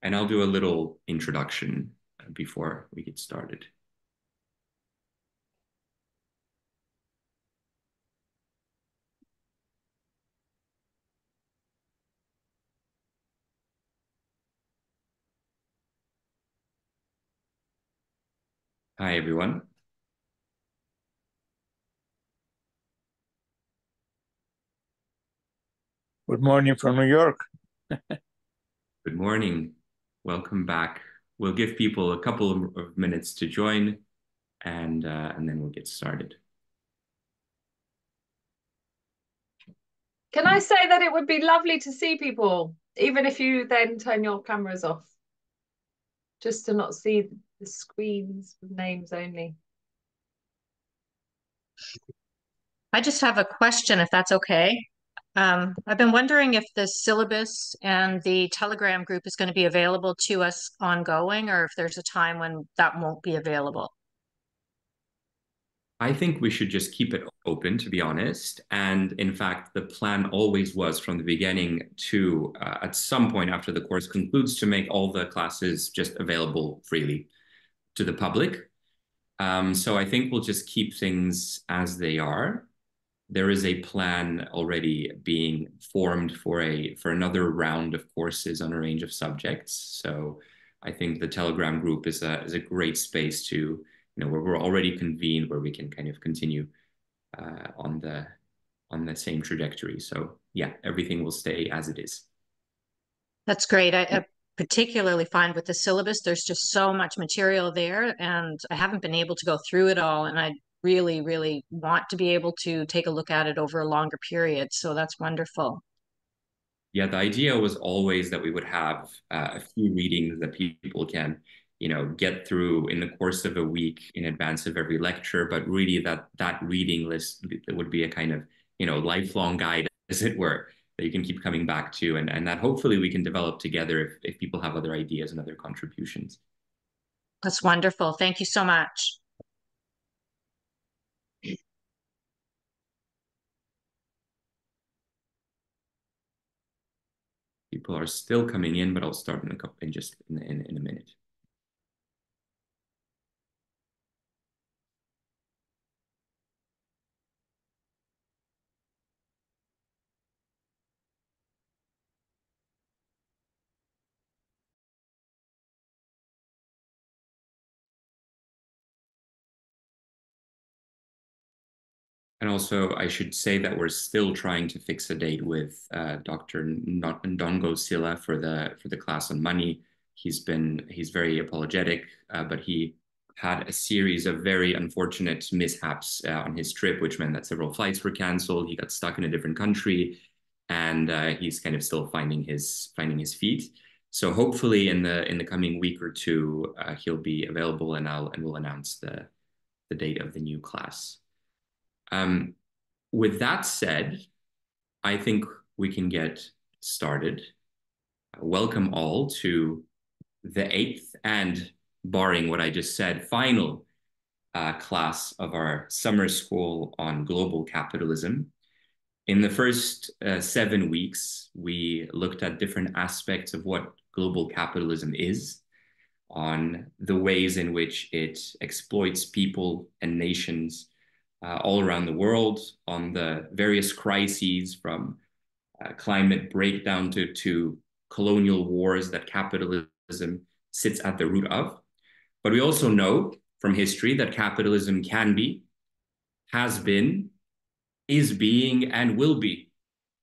and I'll do a little introduction before we get started. Hi, everyone. Good morning from New York. Good morning. Welcome back. We'll give people a couple of minutes to join, and then we'll get started. Can I say that it would be lovely to see people, even if you then turn your cameras off, just to not see the screens with names only. I just have a question, if that's okay. I've been wondering if the syllabus and the Telegram group is going to be available to us ongoing, or if there's a time when that won't be available. I think we should just keep it open, to be honest. And in fact, the plan always was from the beginning to, at some point after the course concludes, to make all the classes just available freely to the public. So I think we'll just keep things as they are. There is a plan already being formed for another round of courses on a range of subjects. So I think the Telegram group is a great space to, where we're already convened, where we can kind of continue on the same trajectory. So yeah, everything will stay as it is. That's great. I particularly find with the syllabus, there's just so much material there, and I haven't been able to go through it all. And I really, really want to be able to take a look at it over a longer period. So that's wonderful. Yeah, the idea was always that we would have a few readings that people can, get through in the course of a week in advance of every lecture, but really that reading list would be a kind of, lifelong guide, as it were, that you can keep coming back to, and that hopefully we can develop together if people have other ideas and other contributions. That's wonderful. Thank you so much. People are still coming in, but I'll start in a minute. And also, I should say that we're still trying to fix a date with Dr. Ndongo Silla for the class on money. He's very apologetic, but he had a series of very unfortunate mishaps on his trip, which meant that several flights were canceled. He got stuck in a different country, and he's kind of still finding his feet. So hopefully, in the coming week or two, he'll be available, and we'll announce the date of the new class. With that said, I think we can get started. Welcome all to the 8th and, barring what I just said, final class of our summer school on global capitalism. In the first 7 weeks, we looked at different aspects of what global capitalism is, on the ways in which it exploits people and nations all around the world, on the various crises from climate breakdown to colonial wars that capitalism sits at the root of. But we also know from history that capitalism can be, has been, is being, and will be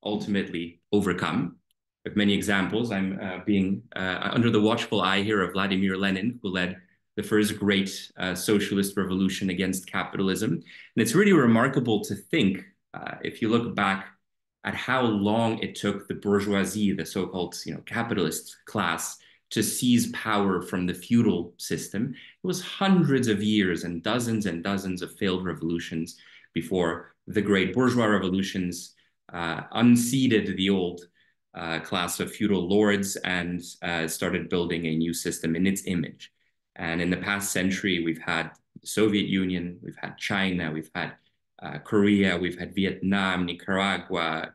ultimately overcome. With many examples, I'm being under the watchful eye here of Vladimir Lenin, who led the first great socialist revolution against capitalism. And it's really remarkable to think, if you look back at how long it took the bourgeoisie, the so-called capitalist class, to seize power from the feudal system. It was hundreds of years and dozens of failed revolutions before the great bourgeois revolutions unseated the old class of feudal lords and started building a new system in its image. And in the past century, we've had the Soviet Union, we've had China, we've had Korea, we've had Vietnam, Nicaragua,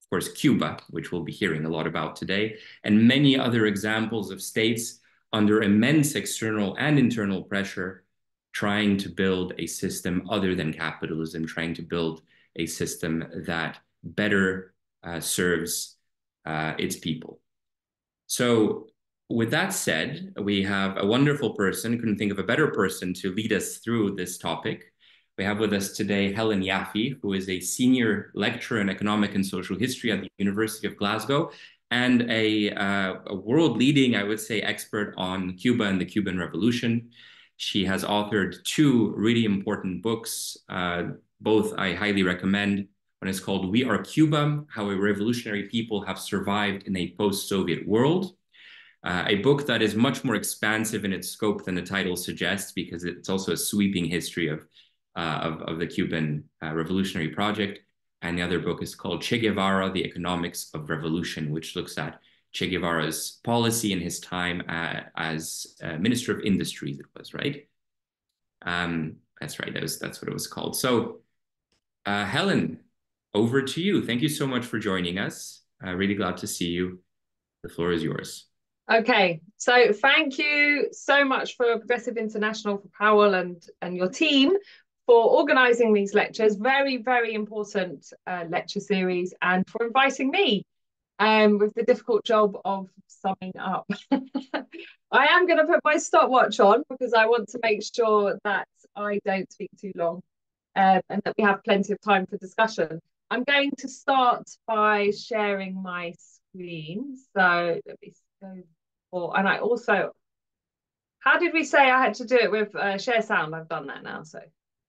of course, Cuba, which we'll be hearing a lot about today, and many other examples of states under immense external and internal pressure trying to build a system other than capitalism, trying to build a system that better serves its people. So with that said, we have a wonderful person, couldn't think of a better person to lead us through this topic. We have with us today Helen Yaffe, who is a senior lecturer in economic and social history at the University of Glasgow and a world-leading, I would say, expert on Cuba and the Cuban Revolution. She has authored two really important books, both I highly recommend. One is called We Are Cuba, How a Revolutionary People Have Survived in a Post-Soviet World. A book that is much more expansive in its scope than the title suggests, because it's also a sweeping history of the Cuban revolutionary project. And the other book is called Che Guevara, The Economics of Revolution, which looks at Che Guevara's policy in his time as Minister of Industries, it was, right? That's right, that's what it was called. So Helen, over to you. Thank you so much for joining us. Really glad to see you. The floor is yours. Okay, so thank you so much for Progressive International, for Powell and your team for organising these lectures. Very, very important lecture series, and for inviting me with the difficult job of summing up. I am going to put my stopwatch on because I want to make sure that I don't speak too long and that we have plenty of time for discussion. I'm going to start by sharing my screen. So let me go. And I also, how did we say I had to do it with share sound? I've done that now, so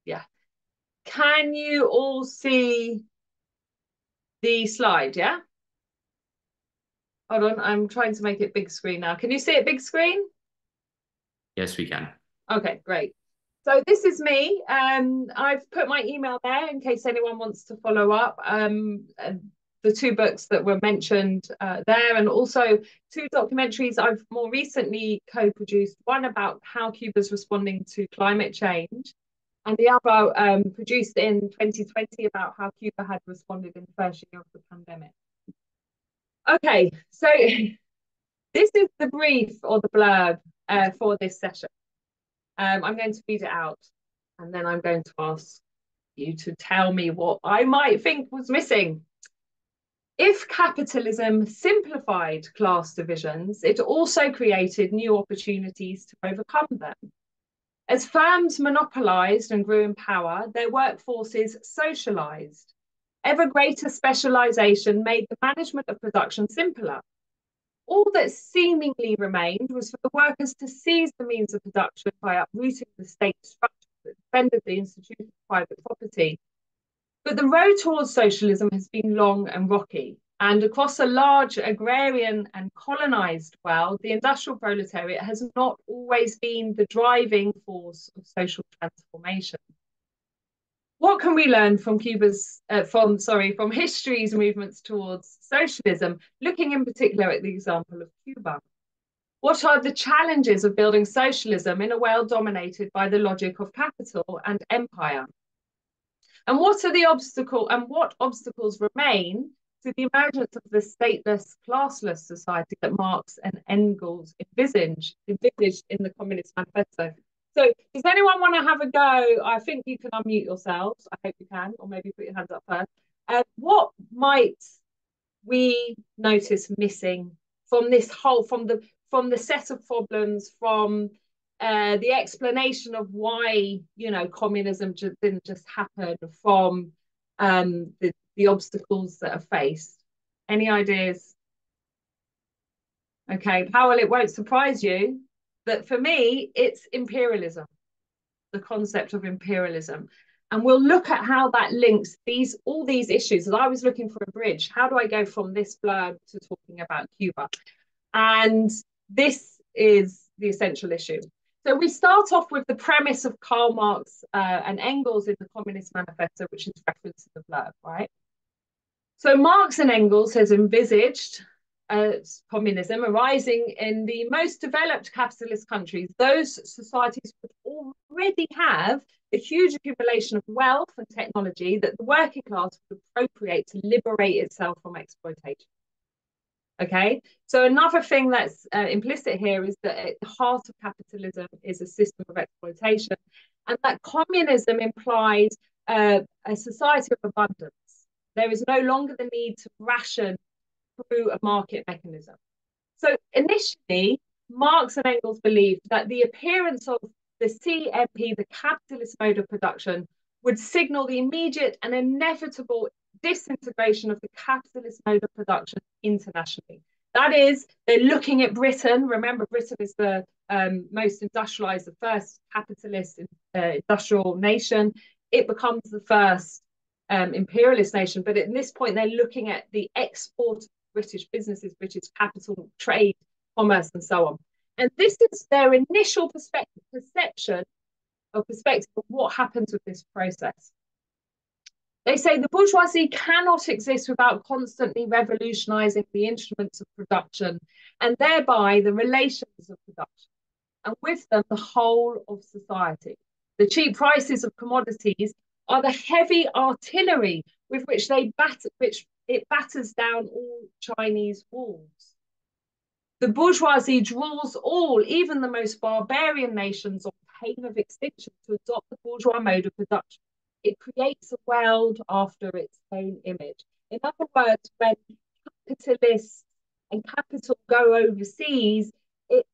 yeah. Can you all see the slide, yeah? Hold on, I'm trying to make it big screen now. Can you see it big screen? Yes, we can. Okay, great. So this is me. I've put my email there in case anyone wants to follow up. The two books that were mentioned there, and also two documentaries I've more recently co-produced, one about how Cuba's responding to climate change, and the other produced in 2020 about how Cuba had responded in the first year of the pandemic. Okay, so this is the brief or the blurb for this session. I'm going to read it out, and then I'm going to ask you to tell me what I might think was missing. If capitalism simplified class divisions, it also created new opportunities to overcome them. As firms monopolized and grew in power, their workforces socialized. Ever greater specialization made the management of production simpler. All that seemingly remained was for the workers to seize the means of production by uprooting the state structure that defended the institution of private property. But the road towards socialism has been long and rocky, and across a large agrarian and colonized world, the industrial proletariat has not always been the driving force of social transformation. What can we learn from from history's movements towards socialism, looking in particular at the example of Cuba? What are the challenges of building socialism in a world dominated by the logic of capital and empire? And what obstacles remain to the emergence of the stateless, classless society that Marx and Engels envisaged in the Communist Manifesto? So does anyone want to have a go? I think you can unmute yourselves. I hope you can, or maybe put your hands up first. What might we notice missing from this whole, from the set of problems, from the explanation of why, communism didn't just happen, from the obstacles that are faced? Any ideas? Okay, Powell, it won't surprise you that for me, it's imperialism, the concept of imperialism. And we'll look at how that links all these issues. As I was looking for a bridge, how do I go from this blurb to talking about Cuba? And this is the essential issue. So we start off with the premise of Karl Marx and Engels in the Communist Manifesto, which is referenced in the blurb, right? So Marx and Engels has envisaged communism arising in the most developed capitalist countries, those societies would already have a huge accumulation of wealth and technology that the working class would appropriate to liberate itself from exploitation. Okay, so another thing that's implicit here is that at the heart of capitalism is a system of exploitation, and that communism implies a society of abundance. There is no longer the need to ration through a market mechanism. So initially, Marx and Engels believed that the appearance of the CMP, the capitalist mode of production, would signal the immediate and inevitable disintegration of the capitalist mode of production internationally. That is, they're looking at Britain. Remember, Britain is the most industrialized, the first capitalist industrial nation. It becomes the first imperialist nation. But at this point, they're looking at the export of British businesses, British capital, trade, commerce, and so on. And this is their initial perception of what happens with this process. They say the bourgeoisie cannot exist without constantly revolutionizing the instruments of production and thereby the relations of production, and with them the whole of society. The cheap prices of commodities are the heavy artillery with which it batters down all Chinese walls. The bourgeoisie draws all, even the most barbarian nations, on pain of extinction to adopt the bourgeois mode of production. It creates a world after its own image. In other words, when capitalists and capital go overseas, it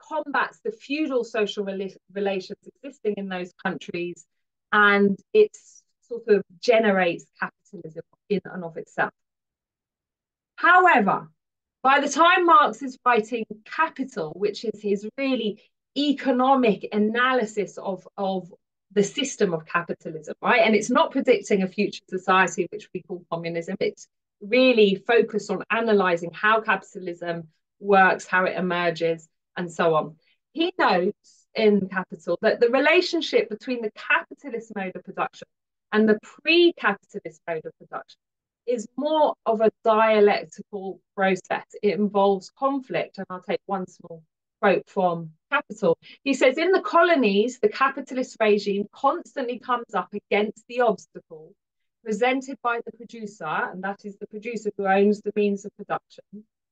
combats the feudal social relations existing in those countries, and it sort of generates capitalism in and of itself. However, by the time Marx is writing Capital, which is his really economic analysis of the system of capitalism, right? And it's not predicting a future society, which we call communism. It's really focused on analyzing how capitalism works, how it emerges, and so on. He notes in Capital that the relationship between the capitalist mode of production and the pre-capitalist mode of production is more of a dialectical process. It involves conflict, and I'll take one small quote from Capital. He says, in the colonies, the capitalist regime constantly comes up against the obstacle presented by the producer, and that is the producer who owns the means of production.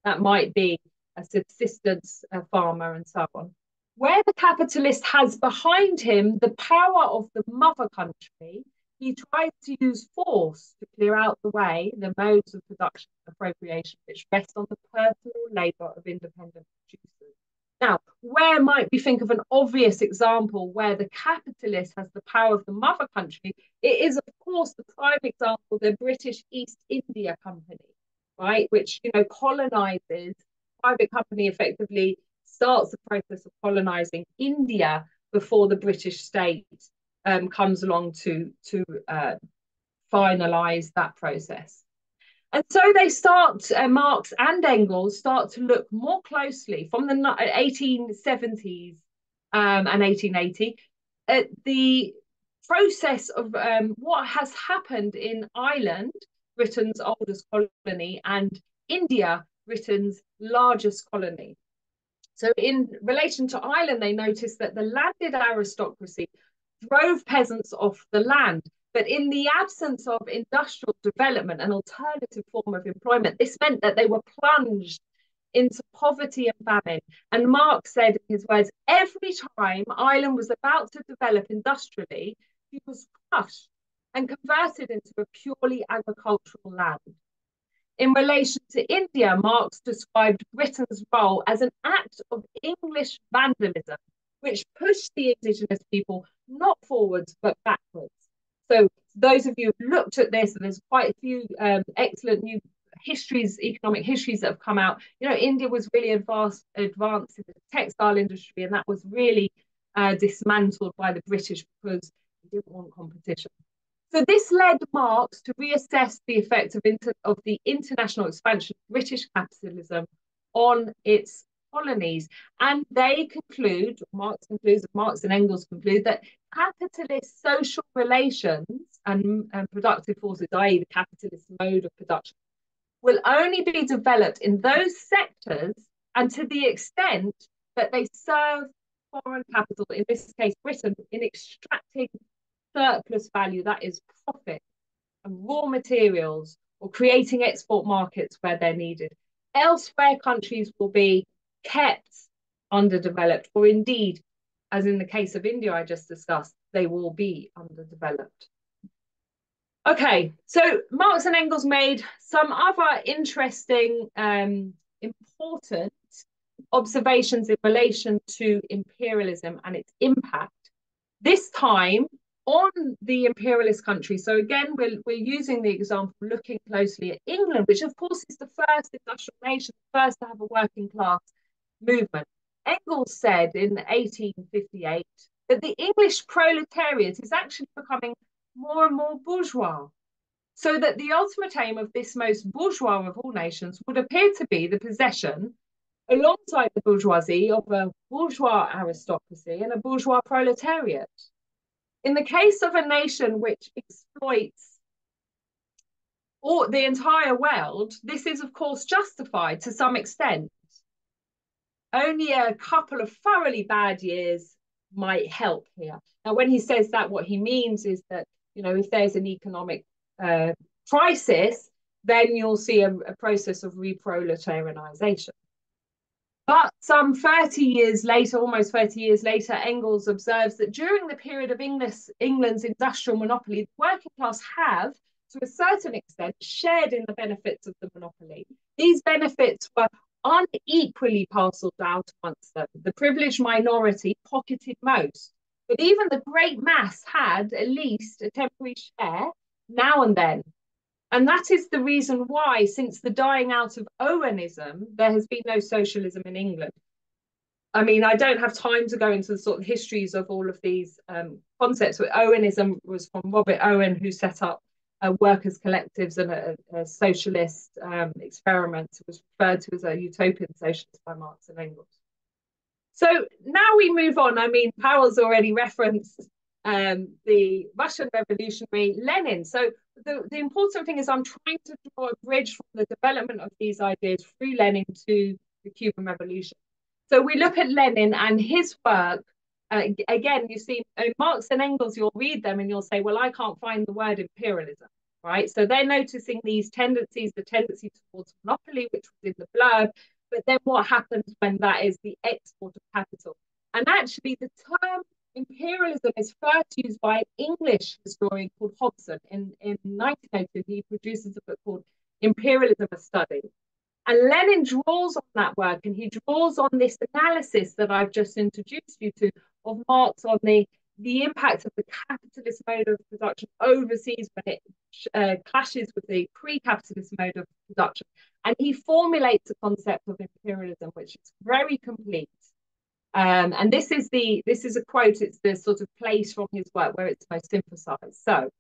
That might be a subsistence farmer and so on. Where the capitalist has behind him the power of the mother country, he tries to use force to clear out the way the modes of production and appropriation which rest on the personal labour of independent producers. Now, where might we think of an obvious example where the capitalist has the power of the mother country? It is, of course, the prime example, the British East India Company, right, which, colonizes. Private company effectively starts the process of colonizing India before the British state comes along to finalize that process. And so they start, Marx and Engels start to look more closely from the 1870s and 1880 at the process of what has happened in Ireland, Britain's oldest colony, and India, Britain's largest colony. So in relation to Ireland, they noticed that the landed aristocracy drove peasants off the land. But in the absence of industrial development, an alternative form of employment, this meant that they were plunged into poverty and famine. And Marx said in his words, every time Ireland was about to develop industrially, he was crushed and converted into a purely agricultural land. In relation to India, Marx described Britain's role as an act of English vandalism, which pushed the indigenous people not forwards, but backwards. So those of you who've looked at this, and there's quite a few excellent new histories, economic histories that have come out. India was really advanced in the textile industry, and that was really dismantled by the British because they didn't want competition. So this led Marx to reassess the effect of the international expansion of British capitalism on its colonies. And they conclude, Marx and Engels conclude, that capitalist social relations and productive forces, i.e. the capitalist mode of production, will only be developed in those sectors and to the extent that they serve foreign capital, in this case Britain, in extracting surplus value, that is profit and raw materials, or creating export markets where they're needed. Elsewhere, countries will be kept underdeveloped, or indeed, as in the case of India I just discussed, they will be underdeveloped. Okay, so Marx and Engels made some other interesting, important observations in relation to imperialism and its impact, this time on the imperialist country. So again, we're using the example looking closely at England, which of course is the first industrial nation, first to have a working class movement. Engels said in 1858 that the English proletariat is actually becoming more and more bourgeois, so that the ultimate aim of this most bourgeois of all nations would appear to be the possession, alongside the bourgeoisie, of a bourgeois aristocracy and a bourgeois proletariat. In the case of a nation which exploits the entire world, this is of course justified to some extent. Only a couple of thoroughly bad years might help here. Now, when he says that, what he means is that, you know, if there's an economic crisis, then you'll see a process of reproletarianization. But some 30 years later, almost 30 years later, Engels observes that during the period of England's industrial monopoly, the working class have, to a certain extent, shared in the benefits of the monopoly. These benefits were unequally parceled out amongst them. The privileged minority pocketed most, but even the great mass had at least a temporary share now and then. And that is the reason why, since the dying out of Owenism, there has been no socialism in England. I mean, I don't have time to go into the sort of histories of all of these concepts, but Owenism was from Robert Owen, who set up workers' collectives and a socialist experiment. It was referred to as a utopian socialist by Marx and Engels. So now we move on. I mean, Powell's already referenced the Russian revolutionary Lenin. So the important thing is I'm trying to draw a bridge from the development of these ideas through Lenin to the Cuban Revolution. So we look at Lenin and his work. Again, you see, Marx and Engels, you'll read them and you'll say, well, I can't find the word imperialism, right? So they're noticing these tendencies, the tendency towards monopoly, which was in the blurb, but then what happens when that is the export of capital? And actually the term imperialism is first used by an English historian called Hobson. In 1902, he produces a book called Imperialism, a Study. And Lenin draws on that work, and he draws on this analysis that I've just introduced you to of Marx on the impact of the capitalist mode of production overseas when it clashes with the pre-capitalist mode of production. And he formulates a concept of imperialism, which is very complete. And this is a quote, it's the sort of place from his work where it's most emphasized. So,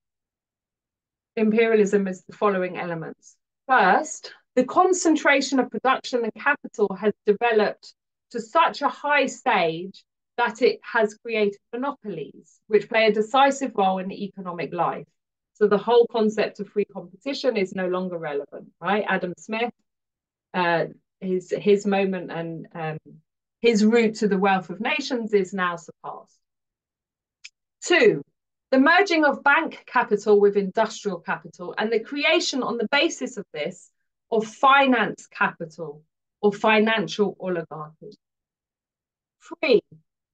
imperialism is the following elements. First, the concentration of production and capital has developed to such a high stage that it has created monopolies, which play a decisive role in economic life. So the whole concept of free competition is no longer relevant, right? Adam Smith, his moment and his route to the wealth of nations is now surpassed. Two, the merging of bank capital with industrial capital and the creation on the basis of this of finance capital or financial oligarchy. Three,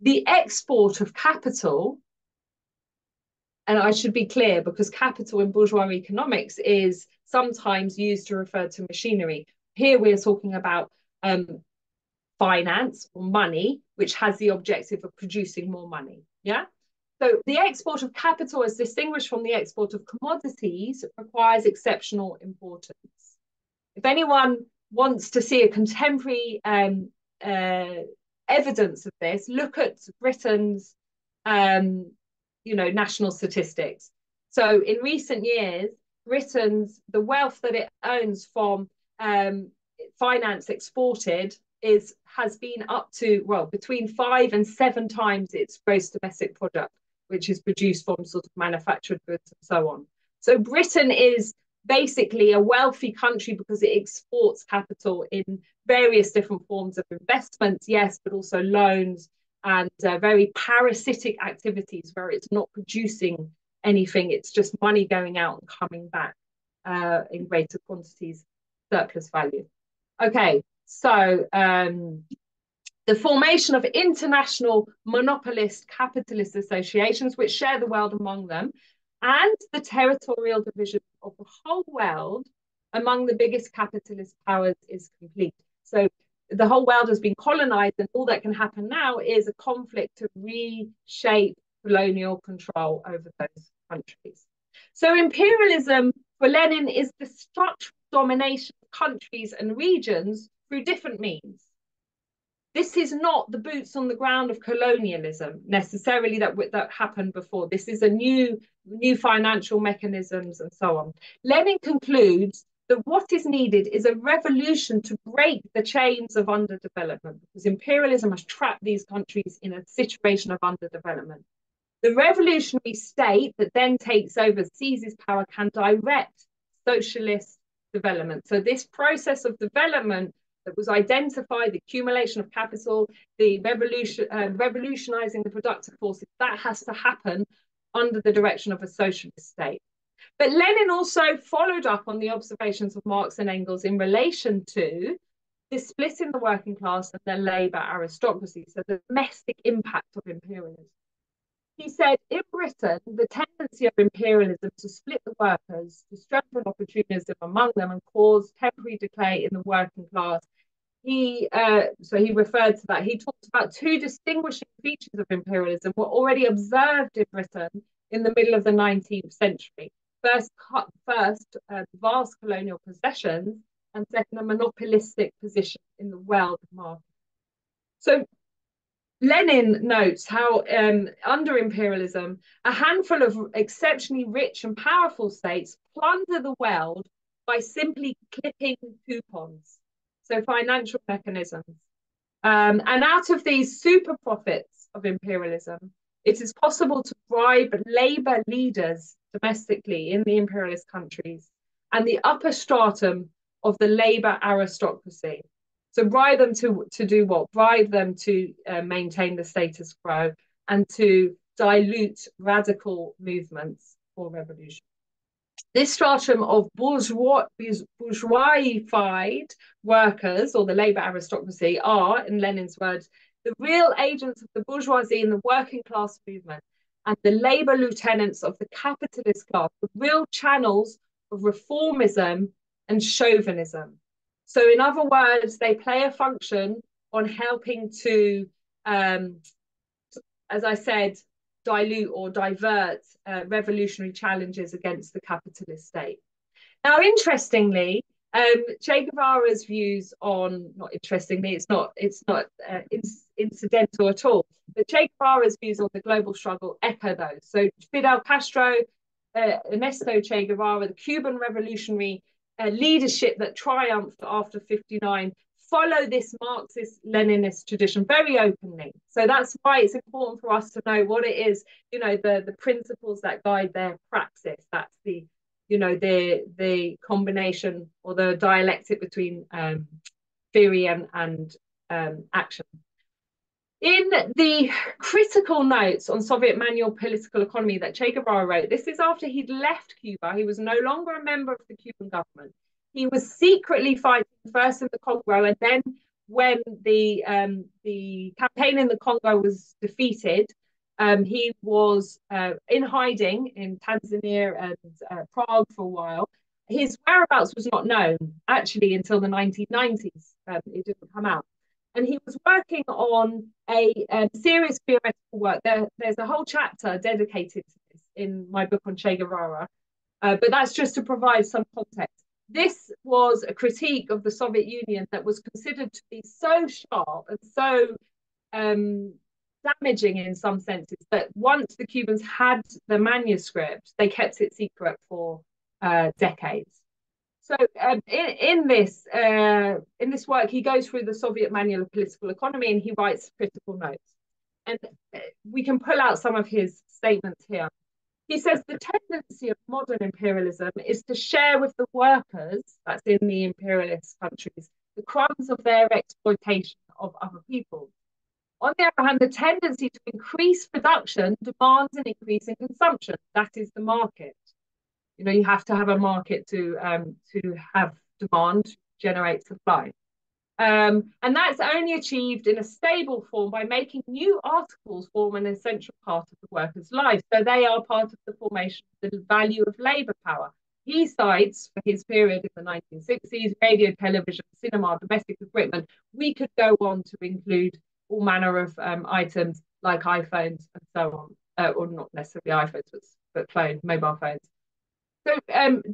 the export of capital, and I should be clear because capital in bourgeois economics is sometimes used to refer to machinery. Here we are talking about finance or money, which has the objective of producing more money. Yeah. So the export of capital, as distinguished from the export of commodities, requires exceptional importance. If anyone wants to see a contemporary evidence of this, look at Britain's, national statistics. So in recent years, the wealth that it owns from finance exported has been up to, well, between 5 and 7 times its gross domestic product, which is produced from sort of manufactured goods and so on. So Britain is basically a wealthy country because it exports capital in various different forms of investments, yes, but also loans and very parasitic activities where it's not producing anything. It's just money going out and coming back in greater quantities, surplus value. Okay, so the formation of international monopolist capitalist associations which share the world among them, and the territorial division of the whole world among the biggest capitalist powers is complete. So the whole world has been colonized, and all that can happen now is a conflict to reshape colonial control over those countries. So imperialism for Lenin is the structural domination of countries and regions through different means. This is not the boots on the ground of colonialism necessarily that happened before. This is a new financial mechanisms and so on. Lenin concludes that what is needed is a revolution to break the chains of underdevelopment, because imperialism has trapped these countries in a situation of underdevelopment. The revolutionary state that then takes over, seizes power, can direct socialist development. So this process of development that was identified, the accumulation of capital, the revolutionizing the productive forces, that has to happen under the direction of a socialist state. But Lenin also followed up on the observations of Marx and Engels in relation to the split in the working class and the labor aristocracy, so the domestic impact of imperialism. He said, in Britain, the tendency of imperialism to split the workers, to strengthen opportunism among them and cause temporary decay in the working class. So he referred to that. He talked about two distinguishing features of imperialism were already observed in Britain in the middle of the 19th century. First, vast colonial possessions, and second, a monopolistic position in the world market. So Lenin notes how under imperialism, a handful of exceptionally rich and powerful states plunder the world by simply clipping coupons, so financial mechanisms. And out of these super profits of imperialism, it is possible to bribe labor leaders domestically in the imperialist countries and the upper stratum of the labor aristocracy. So bribe them to do what? Bribe them to maintain the status quo and to dilute radical movements for revolution. This stratum of bourgeoisified workers, or the labor aristocracy, are, in Lenin's words, the real agents of the bourgeoisie in the working class movement and the labor lieutenants of the capitalist class, the real channels of reformism and chauvinism. So in other words, they play a function on helping to, as I said, dilute or divert revolutionary challenges against the capitalist state. Now, interestingly, Che Guevara's views on, not interestingly, it's not incidental at all, but Che Guevara's views on the global struggle echo those. So Fidel Castro, Ernesto Che Guevara, the Cuban revolutionary leadership that triumphed after 59 follow this Marxist-Leninist tradition very openly. So that's why it's important for us to know what it is, the principles that guide their praxis. That's the combination or the dialectic between theory and action. In the critical notes on Soviet manual political economy that Che Guevara wrote, this is after he'd left Cuba. He was no longer a member of the Cuban government. He was secretly fighting first in the Congo, and then when the campaign in the Congo was defeated, he was in hiding in Tanzania and Prague for a while. His whereabouts was not known, actually, until the 1990s. It didn't come out. And he was working on a serious theoretical work. There's a whole chapter dedicated to this in my book on Che Guevara, but that's just to provide some context. This was a critique of the Soviet Union that was considered to be so sharp and so damaging in some senses that once the Cubans had the manuscript, they kept it secret for decades. So in this work, he goes through the Soviet Manual of Political Economy and he writes critical notes. And we can pull out some of his statements here. He says the tendency of modern imperialism is to share with the workers, that's in the imperialist countries, the crumbs of their exploitation of other people. On the other hand, the tendency to increase production demands an increase in consumption. That is the market. You know, you have to have a market to have demand, generate supply. And that's only achieved in a stable form by making new articles form an essential part of the worker's life. So they are part of the formation of the value of labour power. He cites, for his period in the 1960s, radio, television, cinema, domestic equipment. We could go on to include all manner of items like iPhones and so on, or not necessarily iPhones, but mobile phones. So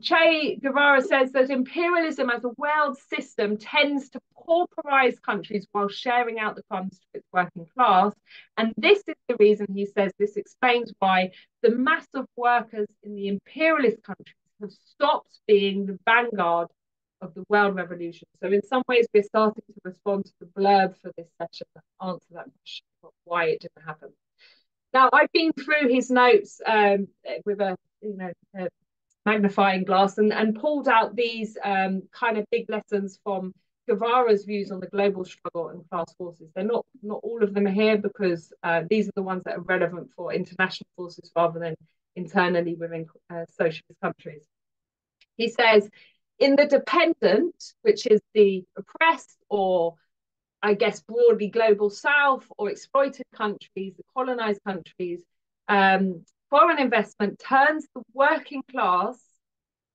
Che Guevara says that imperialism as a world system tends to pauperize countries while sharing out the crumbs to its working class. And this is the reason, he says, this explains why the mass of workers in the imperialist countries have stopped being the vanguard of the world revolution. So in some ways, we're starting to respond to the blurb for this session that answer that question of why it didn't happen. Now, I've been through his notes with a magnifying glass and pulled out these kind of big lessons from Guevara's views on the global struggle and class forces. They're not all of them are here because these are the ones that are relevant for international forces rather than internally within socialist countries. He says, in the dependent, which is the oppressed or I guess broadly global south or exploited countries, the colonized countries, foreign investment turns the working class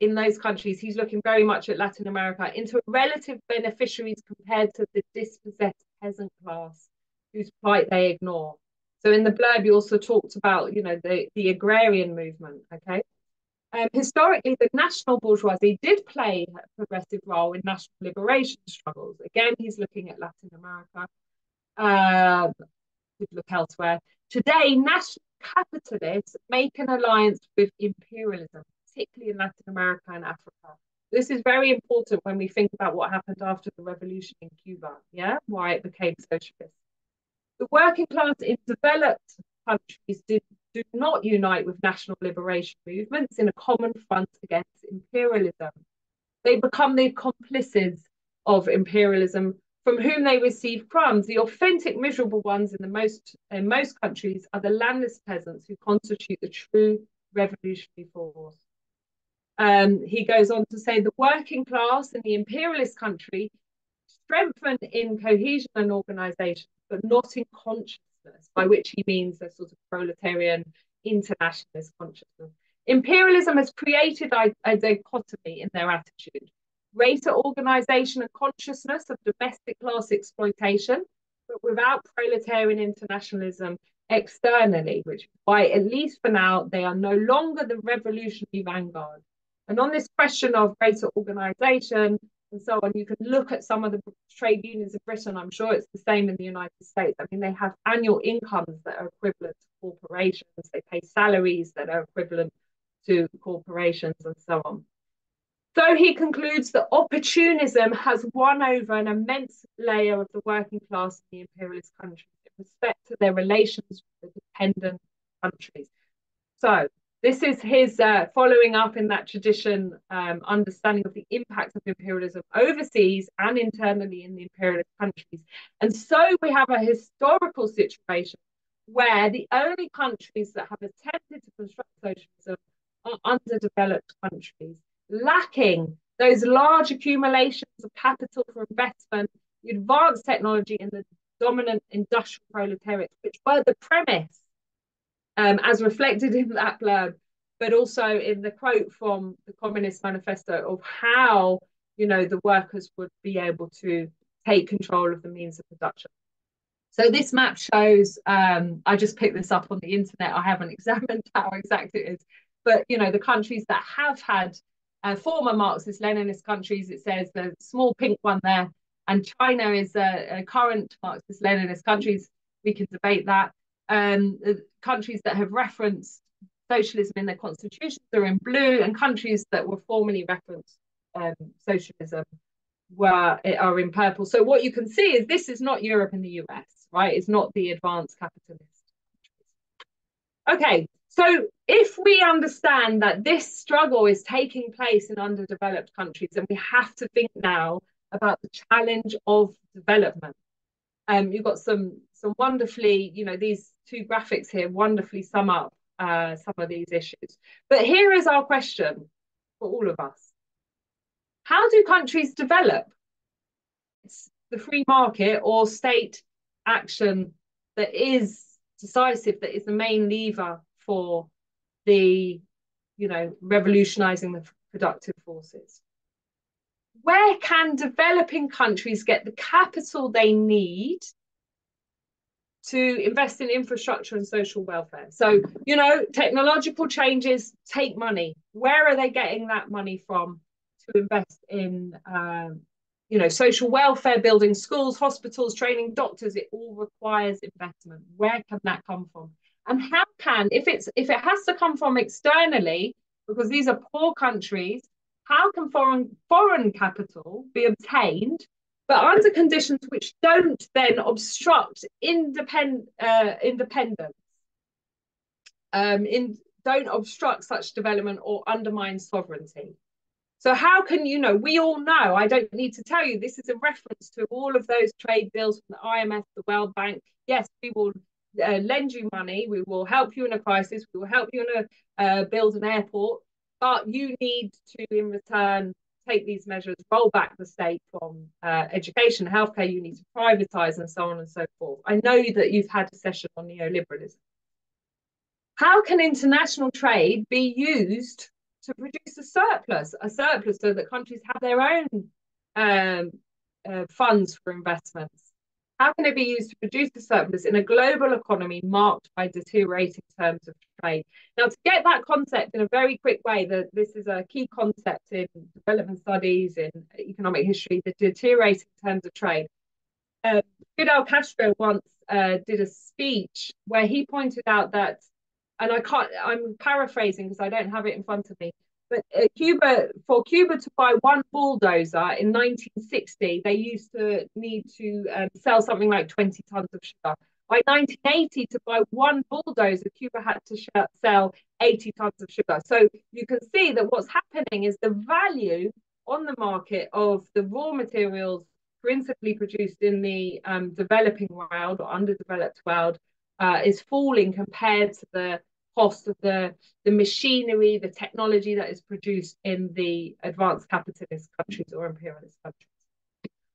in those countries, he's looking very much at Latin America, into relative beneficiaries compared to the dispossessed peasant class whose plight they ignore. So in the blurb, you also talked about, the agrarian movement, okay? Historically, the national bourgeoisie did play a progressive role in national liberation struggles. Again, he's looking at Latin America. Could look elsewhere. Today, national capitalists make an alliance with imperialism, particularly in Latin America and Africa. This is very important when we think about what happened after the revolution in Cuba, why it became socialist. The working class in developed countries do not unite with national liberation movements in a common front against imperialism. They become the accomplices of imperialism from whom they receive crumbs. The authentic miserable ones in most countries are the landless peasants who constitute the true revolutionary force. He goes on to say the working class in the imperialist country strengthen in cohesion and organisation, but not in consciousness, by which he means a sort of proletarian internationalist consciousness. Imperialism has created a dichotomy in their attitude. Greater organisation and consciousness of domestic class exploitation, but without proletarian internationalism externally, which is why, at least for now, they are no longer the revolutionary vanguard. And on this question of greater organisation and so on, you can look at some of the trade unions in Britain. I'm sure it's the same in the United States. I mean, they have annual incomes that are equivalent to corporations. They pay salaries that are equivalent to corporations and so on. So he concludes that opportunism has won over an immense layer of the working class in the imperialist countries in respect to their relations with the dependent countries. So this is his following up in that tradition, understanding of the impact of imperialism overseas and internally in the imperialist countries. And so we have a historical situation where the only countries that have attempted to construct socialism are underdeveloped countries, lacking those large accumulations of capital for investment, the advanced technology, and the dominant industrial proletariat, which were the premise, as reflected in that blurb, but also in the quote from the Communist Manifesto of how, the workers would be able to take control of the means of production. So this map shows, I just picked this up on the internet, I haven't examined how exact it is, but, the countries that have had former Marxist-Leninist countries, it says the small pink one there, and China is a current Marxist-Leninist countries. We can debate that. Countries that have referenced socialism in their constitutions are in blue, and countries that were formerly referenced socialism are in purple. So what you can see is this is not Europe and the US, right? It's not the advanced capitalist countries. Okay, So if we understand that this struggle is taking place in underdeveloped countries, then we have to think now about the challenge of development. You've got some wonderfully, these two graphics here wonderfully sum up some of these issues. But here is our question for all of us. How do countries develop? It's the free market or state action that is decisive, that is the main lever for the, revolutionizing the productive forces. Where can developing countries get the capital they need to invest in infrastructure and social welfare? So, technological changes take money. Where are they getting that money from to invest in, social welfare, building schools, hospitals, training doctors? It all requires investment. Where can that come from? And how can, if it has to come from externally, because these are poor countries, how can foreign capital be obtained, but under conditions which don't then obstruct independence, don't obstruct such development or undermine sovereignty? So how can, we all know, I don't need to tell you, this is a reference to all of those trade deals from the IMF, the World Bank. Yes, we will lend you money, we will help you in a crisis, we will help you build an airport, but you need to, in return, take these measures, roll back the state from education, healthcare, you need to privatize, and so on and so forth. I know that you've had a session on neoliberalism. How can international trade be used to produce a surplus so that countries have their own funds for investments? How can it be used to produce a surplus in a global economy marked by deteriorating terms of trade? Now, to get that concept in a very quick way, this is a key concept in development studies, in economic history, the deteriorating terms of trade. Fidel Castro once did a speech where he pointed out that, and I'm paraphrasing because I don't have it in front of me, but for Cuba to buy one bulldozer in 1960, they used to need to sell something like 20 tons of sugar. By 1980, to buy one bulldozer, Cuba had to sell 80 tons of sugar. So you can see that what's happening is the value on the market of the raw materials principally produced in the developing world or underdeveloped world is falling compared to the cost of the machinery, the technology that is produced in the advanced capitalist countries or imperialist countries.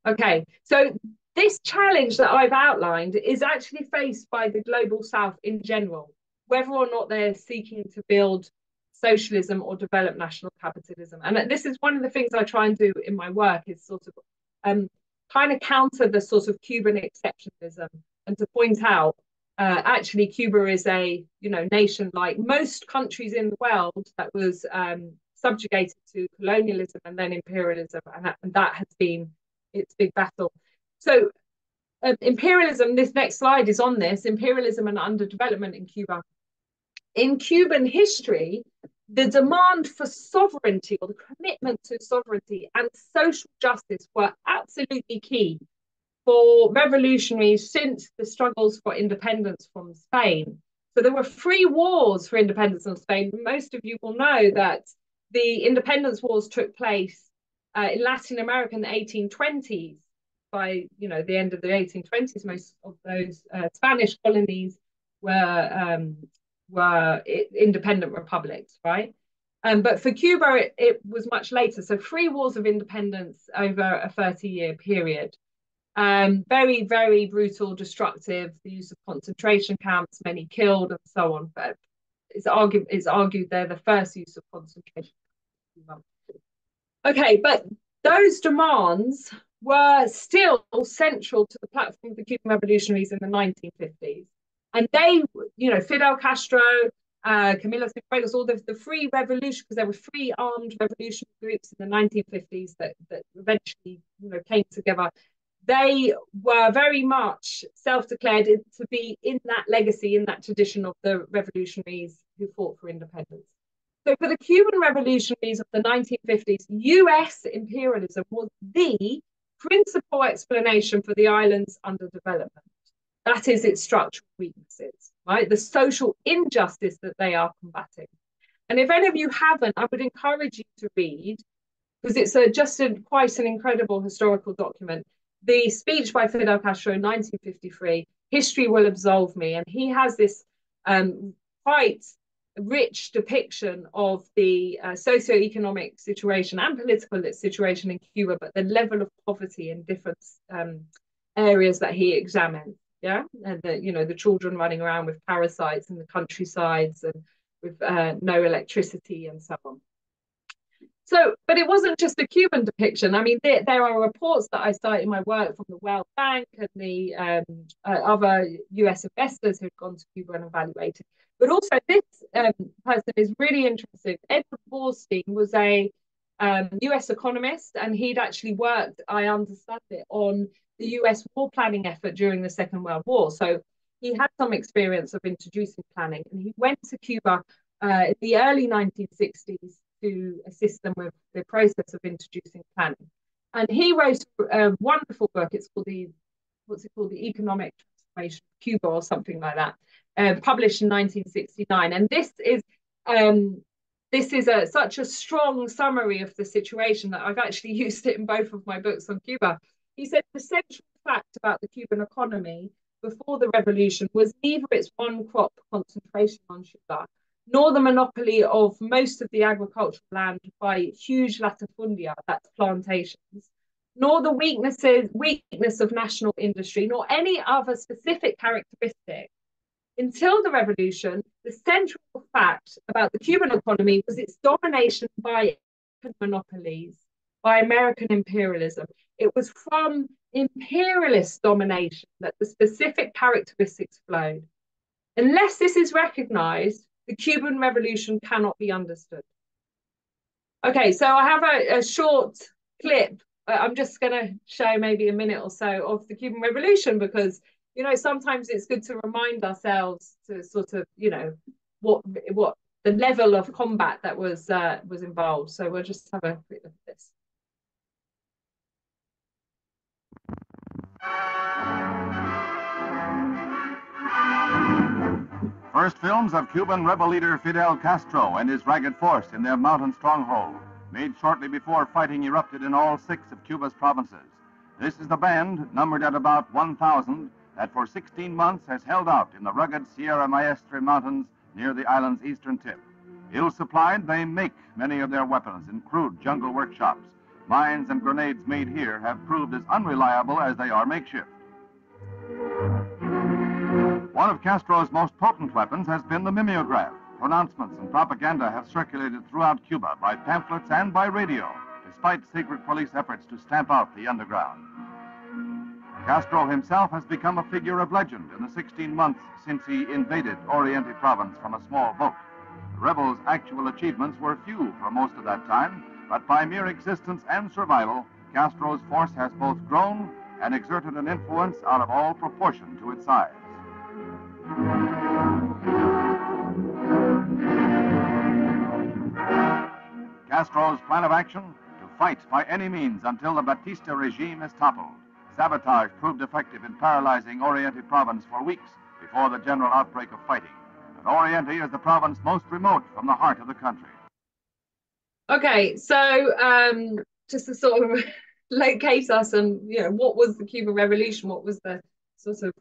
Okay, so this challenge that I've outlined is actually faced by the global South in general, whether or not they're seeking to build socialism or develop national capitalism. And this is one of the things I try and do in my work, is sort of kind of counter the sort of Cuban exceptionalism and to point out actually, Cuba is a nation like most countries in the world that was subjugated to colonialism and then imperialism, and that has been its big battle. So imperialism, this next slide is on this, imperialism and underdevelopment in Cuba. In Cuban history, the demand for sovereignty or the commitment to sovereignty and social justice were absolutely key for revolutionaries since the struggles for independence from Spain. So there were 3 wars for independence from Spain. Most of you will know that the independence wars took place in Latin America in the 1820s. By the end of the 1820s, most of those Spanish colonies were independent republics, right? But for Cuba, it was much later. So 3 wars of independence over a 30-year period. Very, very brutal, destructive, the use of concentration camps, many killed and so on. But it's argued they're the first use of concentration camps. Okay, but those demands were still central to the platform of the Cuban revolutionaries in the 1950s. And they, Fidel Castro, Camilo Cienfuegos, all the free revolution, because there were 3 armed revolutionary groups in the 1950s that eventually came together. They were very much self-declared to be in that legacy, in that tradition of the revolutionaries who fought for independence. So for the Cuban revolutionaries of the 1950s, US imperialism was the principal explanation for the island's underdevelopment. That is its structural weaknesses, right? The social injustice that they are combating. And if any of you haven't, I would encourage you to read, because it's quite an incredible historical document, the speech by Fidel Castro in 1953, History Will Absolve Me. And he has this quite rich depiction of the socioeconomic situation and political situation in Cuba, but the level of poverty in different areas that he examined. Yeah, and the children running around with parasites in the countrysides and with no electricity and so on. So, but it wasn't just the Cuban depiction. I mean, there are reports that I cite in my work from the World Bank and the other US investors who've gone to Cuba and evaluated. But also this person is really interesting. Edward Borstein was a US economist, and he'd actually worked, I understand it, on the US war planning effort during the Second World War. So he had some experience of introducing planning, and he went to Cuba in the early 1960s to assist them with the process of introducing planning. And he wrote a wonderful book. It's called The Economic Transformation of Cuba, or something like that, published in 1969. And this is such a strong summary of the situation that I've actually used it in both of my books on Cuba. He said the central fact about the Cuban economy before the revolution was neither its one crop concentration on sugar, nor the monopoly of most of the agricultural land by huge latifundia, that's plantations, nor the weakness of national industry, nor any other specific characteristic. Until the revolution, the central fact about the Cuban economy was its domination by monopolies, by American imperialism. It was from imperialist domination that the specific characteristics flowed. Unless this is recognized, the Cuban Revolution cannot be understood. Okay, so I have a short clip. I'm just going to show maybe a minute or so of the Cuban Revolution, because, sometimes it's good to remind ourselves to sort of, what the level of combat that was involved. So we'll just have a quick look at this. First films of Cuban rebel leader Fidel Castro and his ragged force in their mountain stronghold, made shortly before fighting erupted in all 6 of Cuba's provinces. This is the band, numbered at about 1,000, that for 16 months has held out in the rugged Sierra Maestre Mountains near the island's eastern tip. Ill supplied, they make many of their weapons in crude jungle workshops. Mines and grenades made here have proved as unreliable as they are makeshift. One of Castro's most potent weapons has been the mimeograph. Pronouncements and propaganda have circulated throughout Cuba by pamphlets and by radio, despite secret police efforts to stamp out the underground. Castro himself has become a figure of legend in the 16 months since he invaded Oriente province from a small boat. The rebels' actual achievements were few for most of that time, but by mere existence and survival, Castro's force has both grown and exerted an influence out of all proportion to its size. Castro's plan of action? To fight by any means until the Batista regime is toppled. Sabotage proved effective in paralyzing Oriente province for weeks before the general outbreak of fighting. But Oriente is the province most remote from the heart of the country. Okay, so just to sort of locate us and, what was the Cuban Revolution? What was the sort of,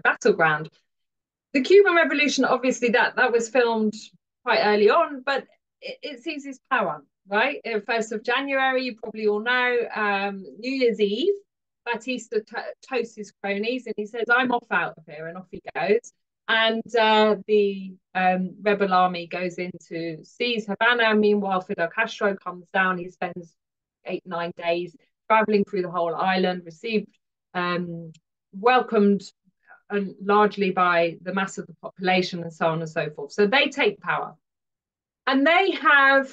battleground? The Cuban Revolution, obviously, that was filmed quite early on, but it seizes power, right? 1st of January, you probably all know, New Year's Eve, Batista toasts his cronies and he says, I'm off out of here, and off he goes. And the rebel army goes in to seize Havana. Meanwhile, Fidel Castro comes down. He spends 8-9 days traveling through the whole island, received, welcomed largely by the mass of the population, and so on and so forth. So they take power. And they have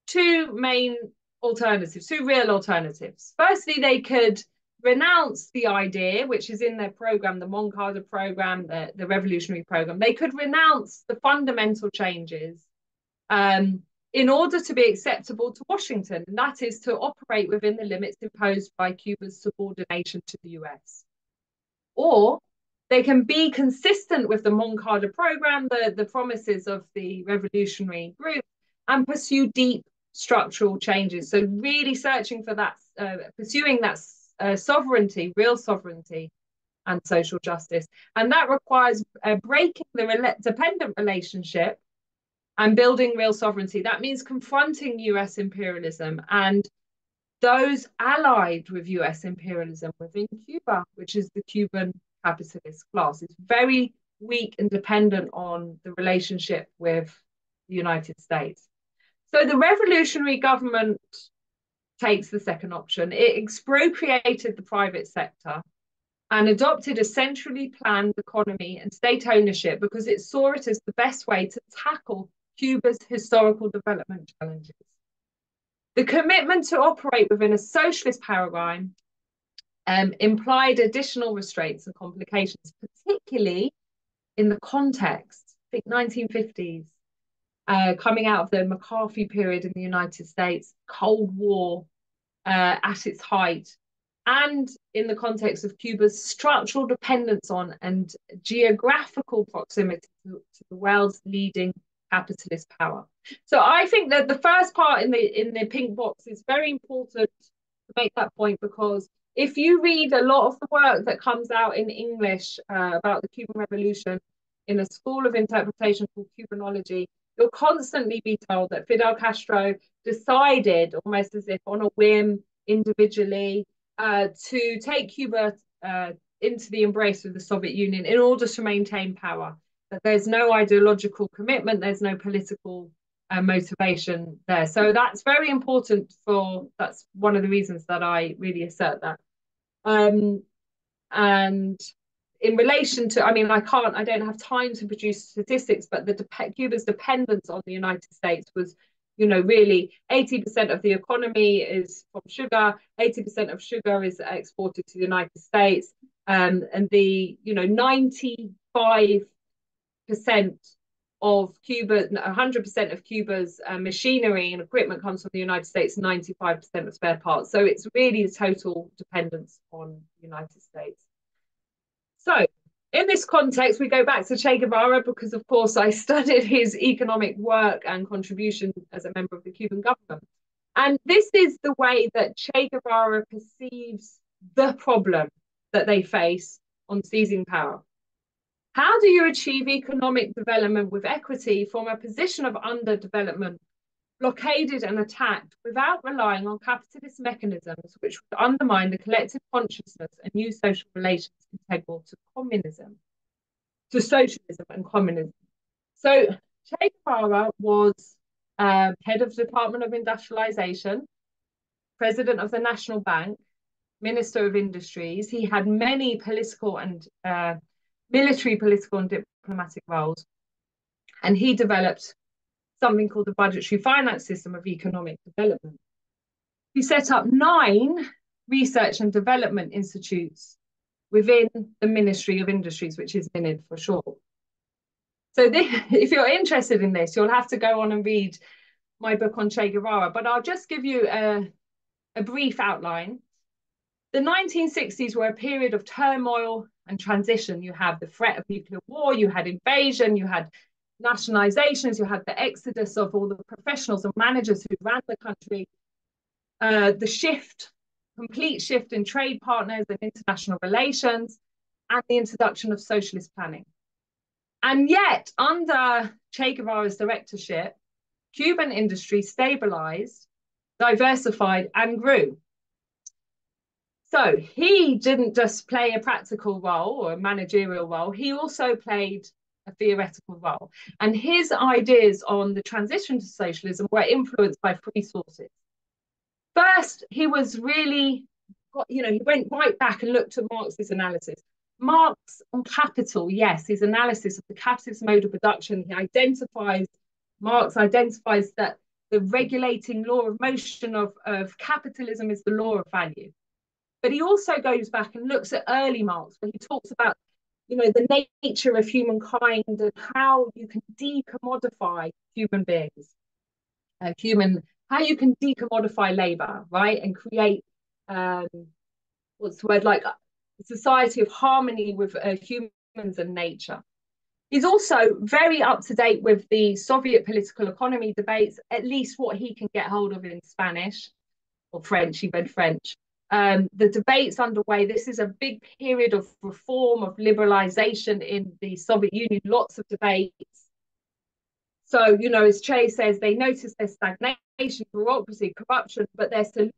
2 main alternatives, 2 real alternatives. Firstly, they could renounce the idea, which is in their program, the Moncada program, the revolutionary program. They could renounce the fundamental changes in order to be acceptable to Washington, and that is to operate within the limits imposed by Cuba's subordination to the US. or they can be consistent with the Moncada program, the promises of the revolutionary group, and pursue deep structural changes. So really searching for that, pursuing that sovereignty, real sovereignty, and social justice. And that requires breaking the dependent relationship and building real sovereignty. That means confronting US imperialism and those allied with US imperialism within Cuba, which is the Cuban capitalist class. It's very weak and dependent on the relationship with the United States. So the revolutionary government takes the second option. It expropriated the private sector and adopted a centrally planned economy and state ownership because it saw it as the best way to tackle Cuba's historical development challenges. The commitment to operate within a socialist paradigm implied additional restraints and complications, particularly in the context, I think 1950s, coming out of the McCarthy period in the United States, Cold War at its height, and in the context of Cuba's structural dependence on and geographical proximity to the world's leading capitalist power. So I think that the first part in the pink box is very important to make that point, because if you read a lot of the work that comes out in English about the Cuban Revolution in a school of interpretation called Cubanology, you'll constantly be told that Fidel Castro decided, almost as if on a whim, individually, to take Cuba into the embrace of the Soviet Union in order to maintain power. That there's no ideological commitment, there's no political motivation there. So that's very important that's one of the reasons that I really assert that. And in relation to, I don't have time to produce statistics, but Cuba's dependence on the United States was, really 80% of the economy is from sugar, 80% of sugar is exported to the United States, and the 95% of Cuba, 100% of Cuba's machinery and equipment comes from the United States, 95% of spare parts. So it's really a total dependence on the United States. So in this context, we go back to Che Guevara because, of course, I studied his economic work and contribution as a member of the Cuban government. And this is the way that Che Guevara perceives the problem that they face on seizing power. How do you achieve economic development with equity from a position of underdevelopment, blockaded and attacked, without relying on capitalist mechanisms which would undermine the collective consciousness and new social relations integral to socialism and communism? So Che Guevara was head of the Department of Industrialization, president of the National Bank, minister of industries. He had many political and military, political and diplomatic roles. And he developed something called the budgetary finance system of economic development. He set up 9 research and development institutes within the Ministry of Industries, which is MINID for short. So if you're interested in this, you'll have to go on and read my book on Che Guevara, but I'll just give you a brief outline. The 1960s were a period of turmoil and transition. You have the threat of nuclear war, you had invasion, you had nationalizations, you had the exodus of all the professionals and managers who ran the country, the complete shift in trade partners and international relations, and the introduction of socialist planning. And yet, under Che Guevara's directorship, Cuban industry stabilized, diversified, and grew. So he didn't just play a practical role or a managerial role, he also played a theoretical role. And his ideas on the transition to socialism were influenced by 3 sources. First, he was really, he went right back and looked at Marx's analysis. Marx on capital, yes, his analysis of the capitalist mode of production, Marx identifies that the regulating law of motion of capitalism is the law of value. But he also goes back and looks at early Marx, where he talks about, the nature of humankind and how you can decommodify human beings, how you can decommodify labor, right, and create, society of harmony with humans and nature. He's also very up to date with the Soviet political economy debates, at least what he can get hold of in Spanish or French, he read French. The debates underway, this is a big period of reform, of liberalization in the Soviet Union, lots of debates. So, you know, as Che says, they notice there's stagnation, bureaucracy, corruption, but their solution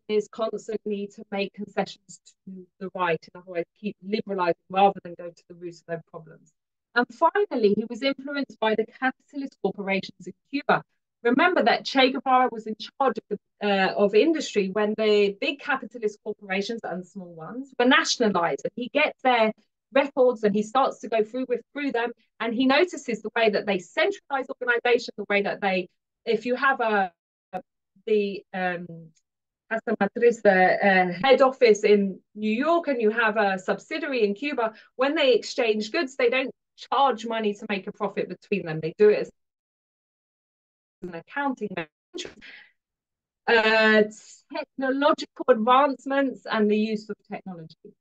is constantly to make concessions to the right, in other words, keep liberalizing rather than go to the root of their problems. And finally, he was influenced by the capitalist corporations in Cuba. Remember that Che Guevara was in charge of industry when the big capitalist corporations and small ones were nationalized. And he gets their records and he starts to go through them, and he notices the way that they centralize organization, the way that they, if you have the head office in New York and you have a subsidiary in Cuba, when they exchange goods, they don't charge money to make a profit between them. They do it as an accounting technological advancements and the use of technology.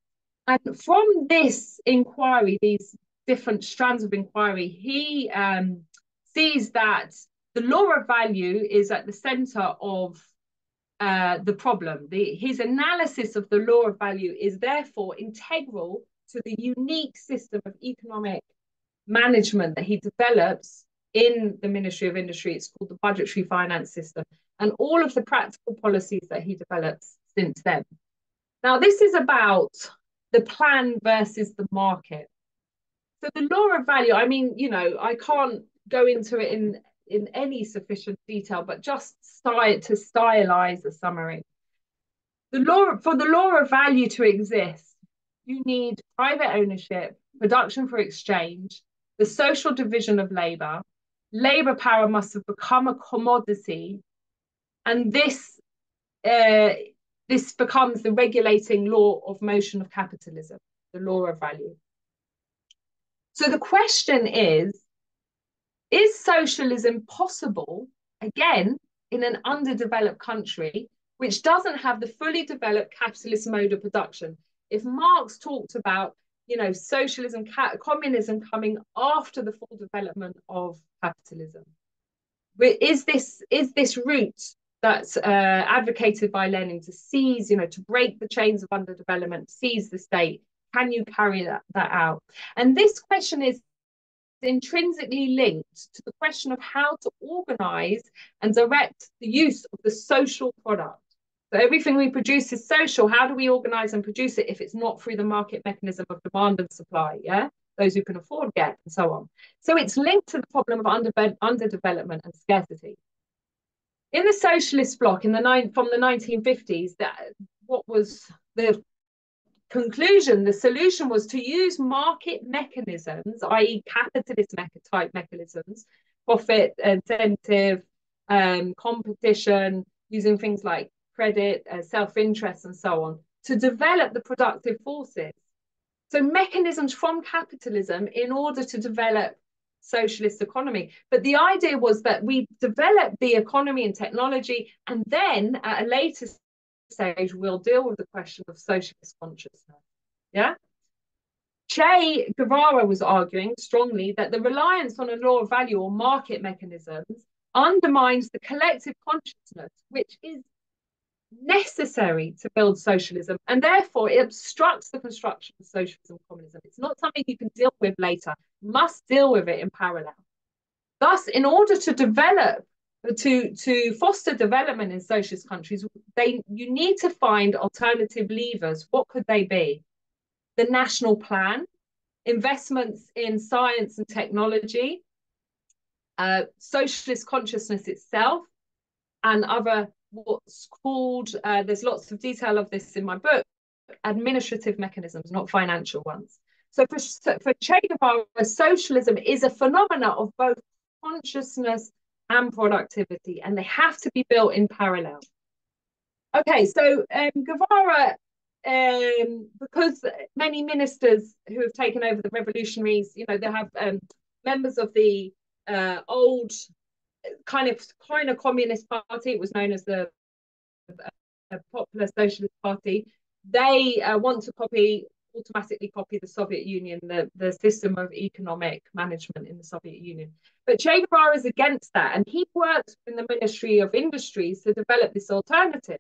And from this inquiry, these different strands of inquiry, he sees that the law of value is at the center of the problem. His analysis of the law of value is therefore integral to the unique system of economic management that he develops in the Ministry of Industry. It's called the budgetary finance system, and all of the practical policies that he develops since then. Now, this is about the plan versus the market. So the law of value, I mean, you know, I can't go into it in any sufficient detail, but just to stylize a summary. For the law of value to exist, you need private ownership, production for exchange, the social division of labor. Labor power must have become a commodity, and this becomes the regulating law of motion of capitalism, the law of value. So the question is socialism possible, again, in an underdeveloped country which doesn't have the fully developed capitalist mode of production? If Marx talked about, you know, socialism, communism coming after the full development of capitalism, is this route that's advocated by Lenin to seize, you know, to break the chains of underdevelopment, seize the state? Can you carry that out? And this question is intrinsically linked to the question of how to organize and direct the use of the social product. So everything we produce is social. How do we organize and produce it if it's not through the market mechanism of demand and supply? Yeah, those who can afford get, and so on. So it's linked to the problem of underdevelopment and scarcity. In the socialist bloc from the 1950s, what was the conclusion? The solution was to use market mechanisms, i.e. capitalist type mechanisms, profit, incentive, competition, using things like credit, self-interest, and so on, to develop the productive forces. So mechanisms from capitalism in order to develop socialist economy. But the idea was that we develop the economy and technology, and then at a later stage, we'll deal with the question of socialist consciousness. Yeah? Che Guevara was arguing strongly that the reliance on a law of value or market mechanisms undermines the collective consciousness, which is necessary to build socialism, and therefore it obstructs the construction of socialism and communism. It's not something you can deal with later. You must deal with it in parallel. Thus, in order to develop, to foster development in socialist countries, you need to find alternative levers. What could they be? The national plan, investments in science and technology, socialist consciousness itself, and other what's called, there's lots of detail of this in my book, administrative mechanisms, not financial ones. So for Che Guevara, socialism is a phenomena of both consciousness and productivity, and they have to be built in parallel. Okay, so Guevara, because many ministers who have taken over the revolutionaries, you know, they have members of the old kind of communist party. It was known as the Popular Socialist Party. they want to automatically copy the Soviet Union, the system of economic management in the Soviet Union. But Che Guevara is against that, and he works in the Ministry of Industries to develop this alternative.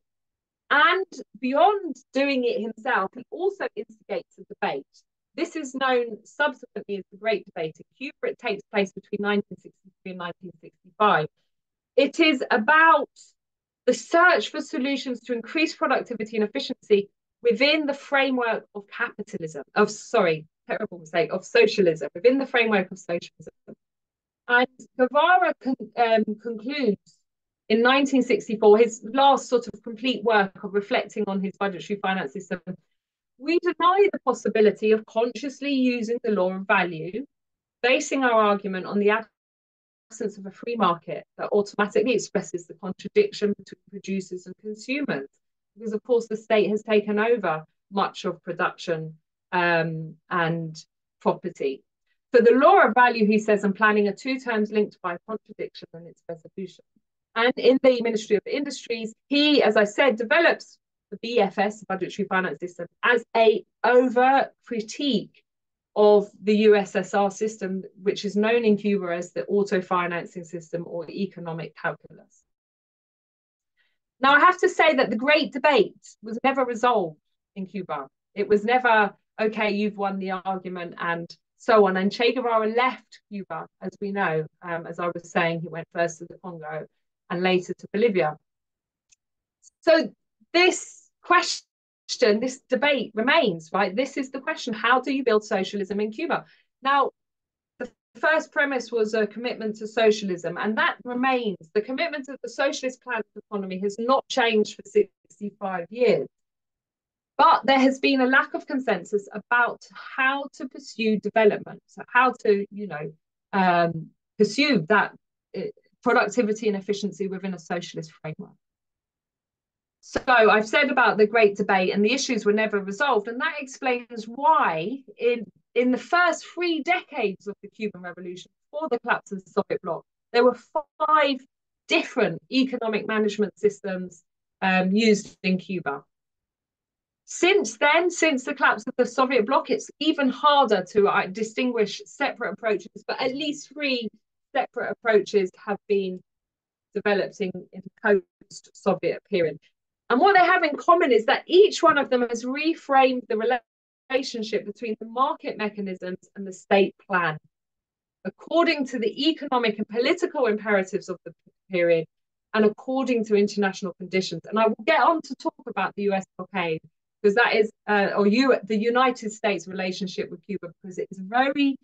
And beyond doing it himself, he also instigates a debate. This is known subsequently as the Great Debate in Cuba. It takes place between 1963 and 1965. It is about the search for solutions to increase productivity and efficiency within the framework of socialism, within the framework of socialism. And Guevara concludes in 1964, his last sort of complete work of reflecting on his budgetary finance system. We deny the possibility of consciously using the law of value, basing our argument on the absence of a free market that automatically expresses the contradiction between producers and consumers. Because, of course, the state has taken over much of production and property. So the law of value, he says, and planning are two terms linked by contradiction and its resolution. And in the Ministry of Industries, he, as I said, develops the BFS, budgetary finance system, as a overt critique of the USSR system, which is known in Cuba as the auto-financing system or economic calculus. Now, I have to say that the Great Debate was never resolved in Cuba. It was never, okay, you've won the argument and so on. And Che Guevara left Cuba, as we know. As I was saying, he went first to the Congo and later to Bolivia. So this question, this debate remains, right? This is the question. How do you build socialism in Cuba? Now, the first premise was a commitment to socialism, and that remains. The commitment of the socialist plan of economy has not changed for 65 years. But there has been a lack of consensus about how to pursue development, so how to, pursue that productivity and efficiency within a socialist framework. So I've said about the Great Debate, and the issues were never resolved, and that explains why in the first 3 decades of the Cuban Revolution, before the collapse of the Soviet bloc, there were 5 different economic management systems used in Cuba. Since then, since the collapse of the Soviet bloc, it's even harder to distinguish separate approaches, but at least 3 separate approaches have been developed in the post-Soviet period. And what they have in common is that each one of them has reframed the relationship between the market mechanisms and the state plan, according to the economic and political imperatives of the period and according to international conditions. And I will get on to talk about the US blockade, because that is, the United States relationship with Cuba, because it is very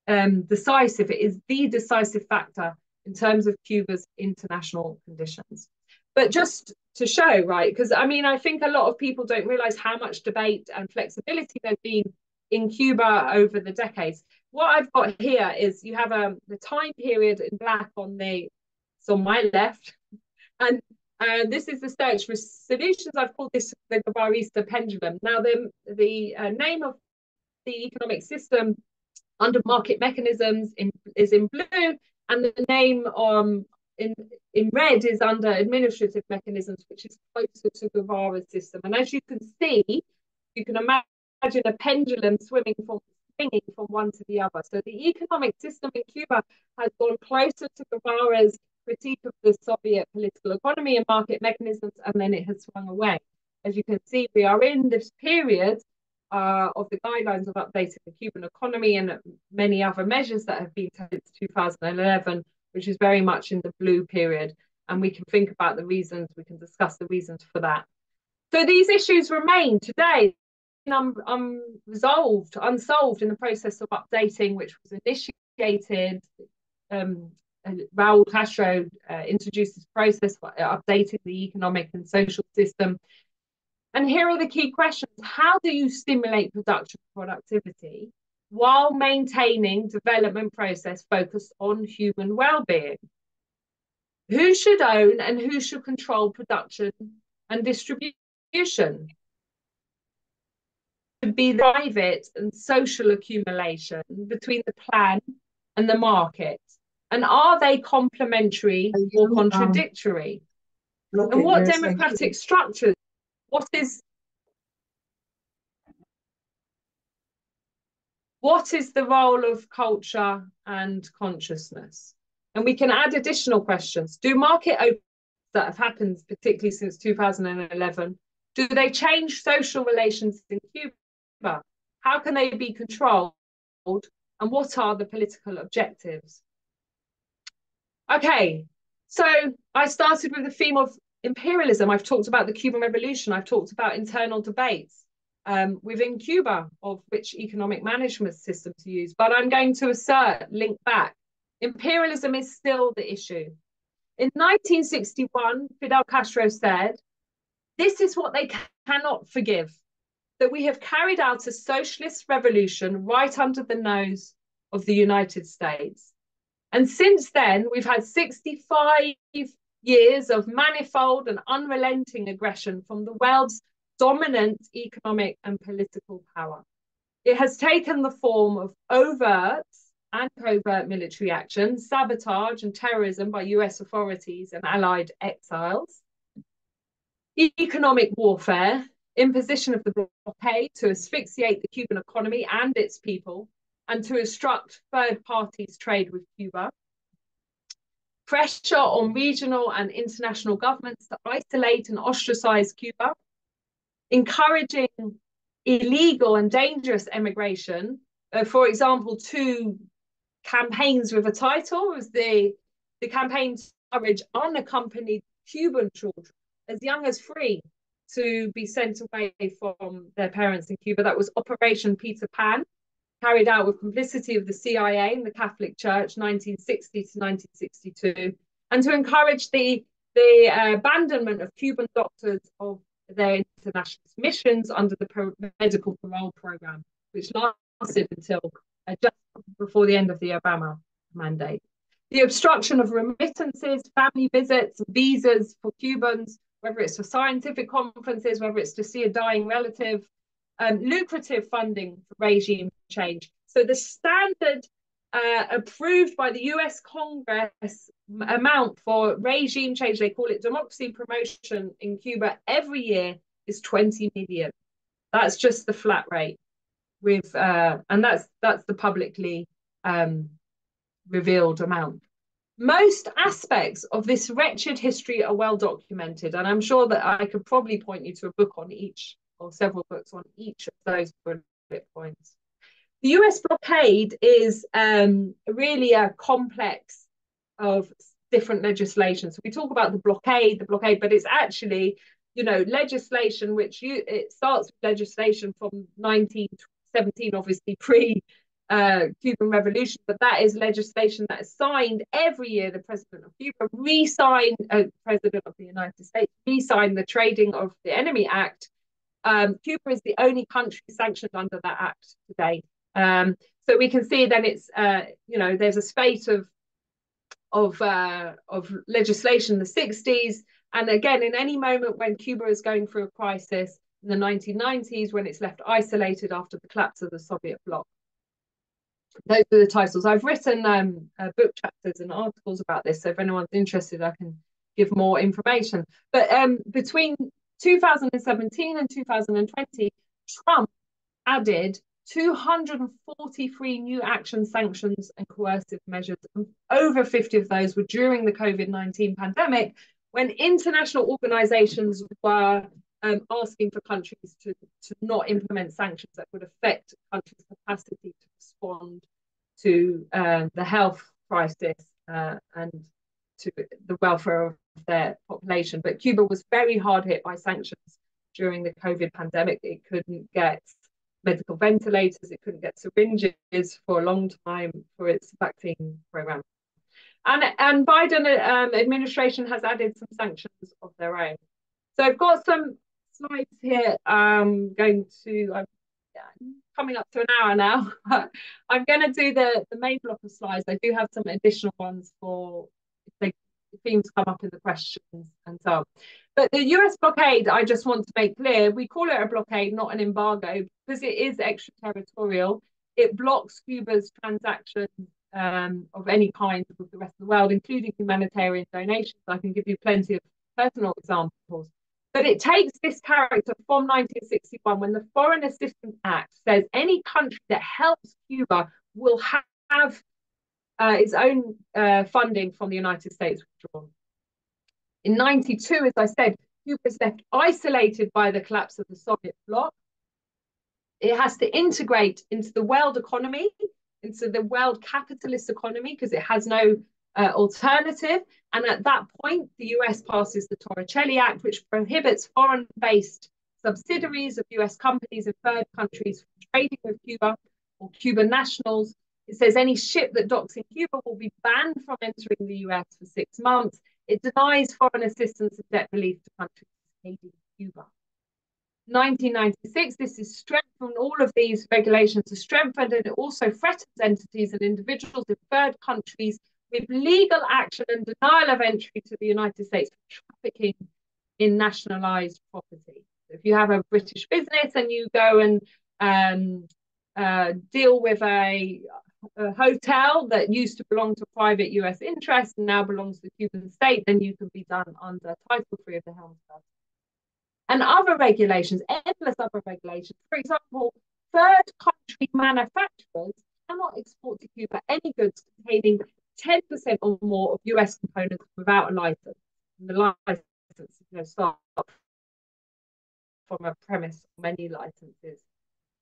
decisive. It is the decisive factor in terms of Cuba's international conditions. But just to show, right, because I think a lot of people don't realize how much debate and flexibility there's been in Cuba over the decades. What I've got here is you have the time period in black on my left, and this is the search for solutions. I've called this the Guevarista pendulum. Now, the name of the economic system under market mechanisms is in blue, and the name in red is under administrative mechanisms, which is closer to Guevara's system. And as you can see, you can imagine a pendulum swinging from one to the other. So the economic system in Cuba has gone closer to Guevara's critique of the Soviet political economy and market mechanisms, and then it has swung away. As you can see, we are in this period of the guidelines of updating the Cuban economy and many other measures that have been taken since 2011, which is very much in the blue period. And we can think about the reasons, we can discuss the reasons for that. So these issues remain today unsolved in the process of updating, which was initiated. Raul Castro introduced this process for updating the economic and social system. And here are the key questions. How do you stimulate production productivity while maintaining development process focused on human well-being? Who should own and who should control production and distribution? Should be the private and social accumulation between the plan and the market? And are they complementary or contradictory? And what democratic structures? What is What is the role of culture and consciousness? And we can add additional questions. Do market openings that have happened, particularly since 2011, do they change social relations in Cuba? How can they be controlled? And what are the political objectives? Okay, so I started with the theme of imperialism. I've talked about the Cuban Revolution. I've talked about internal debates within Cuba of which economic management system to use. But I'm going to link back. Imperialism is still the issue. In 1961, Fidel Castro said, this is what they cannot forgive, that we have carried out a socialist revolution right under the nose of the United States. And since then, we've had 65 years of manifold and unrelenting aggression from the world's dominant economic and political power. It has taken the form of overt and covert military action, sabotage and terrorism by US authorities and allied exiles, economic warfare, imposition of the blockade to asphyxiate the Cuban economy and its people, and to obstruct third parties' trade with Cuba, pressure on regional and international governments to isolate and ostracize Cuba, encouraging illegal and dangerous emigration. For example, two campaigns with a title was the campaign to encourage unaccompanied Cuban children as young as 3 to be sent away from their parents in Cuba. That was Operation Peter Pan, carried out with complicity of the CIA and the Catholic Church, 1960 to 1962, and to encourage the abandonment of Cuban doctors of their international missions under the medical parole program, which lasted until just before the end of the Obama mandate. The obstruction of remittances, family visits, visas for Cubans, whether it's for scientific conferences, whether it's to see a dying relative, lucrative funding for regime change. So the standard approved by the US Congress amount for regime change, they call it democracy promotion in Cuba every year, is 20 million. That's just the flat rate with, and that's the publicly revealed amount. Most aspects of this wretched history are well documented, and I'm sure that I could probably point you to a book on each, or several books on each of those bullet points. The US blockade is really a complex of different legislation. So we talk about the blockade, but it's actually, you know, legislation it starts with legislation from 1917, obviously pre-Cuban Revolution, but that is legislation that is signed every year. The President of Cuba re-signed, President of the United States re-signed the Trading of the Enemy Act. Cuba is the only country sanctioned under that act today. So we can see then it's, you know, there's a spate of legislation in the 60s. And again, in any moment when Cuba is going through a crisis in the 1990s, when it's left isolated after the collapse of the Soviet bloc. Those are the titles. I've written book chapters and articles about this. So if anyone's interested, I can give more information. But between 2017 and 2020, Trump added 243 new action sanctions and coercive measures. And over 50 of those were during the COVID-19 pandemic, when international organizations were asking for countries to not implement sanctions that would affect countries' capacity to respond to the health crisis and to the welfare of their population. But Cuba was very hard hit by sanctions during the COVID pandemic. It couldn't get medical ventilators, it couldn't get syringes for a long time for its vaccine program. And Biden administration has added some sanctions of their own. So I've got some slides here. I'm coming up to an hour now. I'm going to do the main block of slides. I do have some additional ones for if themes come up in the questions and so on. But the US blockade, I just want to make clear, we call it a blockade, not an embargo, because it is extraterritorial. It blocks Cuba's transactions of any kind with the rest of the world, including humanitarian donations. I can give you plenty of personal examples. But it takes this character from 1961 when the Foreign Assistance Act says any country that helps Cuba will have its own funding from the United States withdrawn. In 92, as I said, Cuba is left isolated by the collapse of the Soviet bloc. It has to integrate into the world economy, into the world capitalist economy, because it has no alternative. And at that point, the US passes the Torricelli Act, which prohibits foreign-based subsidiaries of US companies in third countries from trading with Cuba or Cuban nationals. It says any ship that docks in Cuba will be banned from entering the US for 6 months. It denies foreign assistance and debt relief to countries aiding Cuba. 1996, this is strengthened. All of these regulations are strengthened, and it also threatens entities and individuals in third countries with legal action and denial of entry to the United States for trafficking in nationalized property. If you have a British business and you go and deal with a hotel that used to belong to private US interests and now belongs to the Cuban state, then you can be done under Title III of the Helms-Burton. And other regulations, endless other regulations. For example, third country manufacturers cannot export to Cuba any goods containing 10% or more of US components without a license. And the license starts from a premise of many licenses.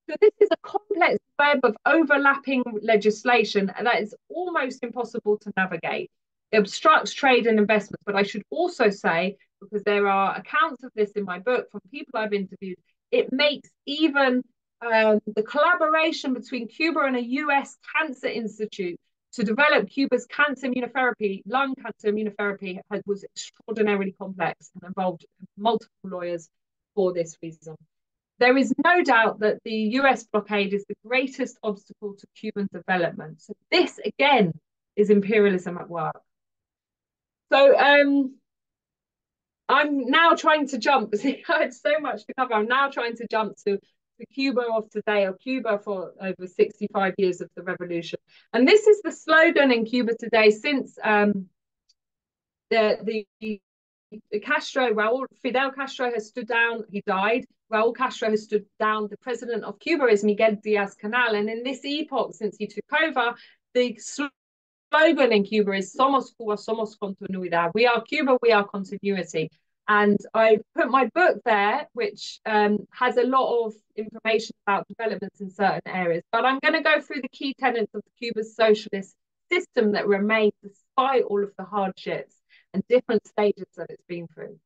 So this is a complex web of overlapping legislation that is almost impossible to navigate. It obstructs trade and investment. But I should also say, because there are accounts of this in my book from people I've interviewed, it makes even the collaboration between Cuba and a US cancer institute to develop Cuba's cancer immunotherapy, lung cancer immunotherapy, was extraordinarily complex and involved multiple lawyers for this reason. There is no doubt that the US blockade is the greatest obstacle to Cuban development. So this, again, is imperialism at work. So I'm now trying to jump. See, I had so much to cover. I'm now trying to jump to Cuba of today, or Cuba for over 65 years of the revolution. And this is the slogan in Cuba today since Fidel Castro has stood down. He died. Raul Castro has stood down. The president of Cuba is Miguel Diaz-Canel. And in this epoch, since he took over, the slogan in Cuba is Somos Cuba, somos continuidad. We are Cuba, we are continuity. And I put my book there, which has a lot of information about developments in certain areas. But I'm going to go through the key tenets of Cuba's socialist system that remains despite all of the hardships and different stages that it's been through.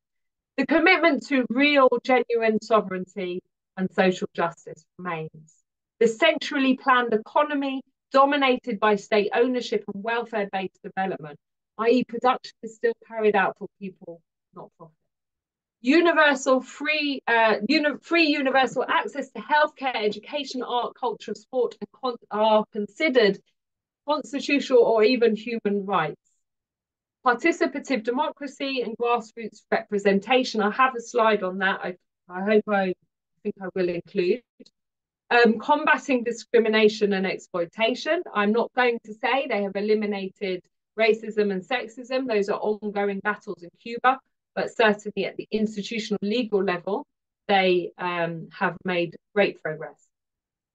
The commitment to real, genuine sovereignty and social justice remains. The centrally planned economy dominated by state ownership and welfare-based development, i.e. production is still carried out for people, not profit. Free universal access to healthcare, education, art, culture, sport are considered constitutional or even human rights. Participative democracy and grassroots representation. I have a slide on that. I think I will include. Combating discrimination and exploitation. I'm not going to say they have eliminated racism and sexism. Those are ongoing battles in Cuba, but certainly at the institutional legal level, they have made great progress.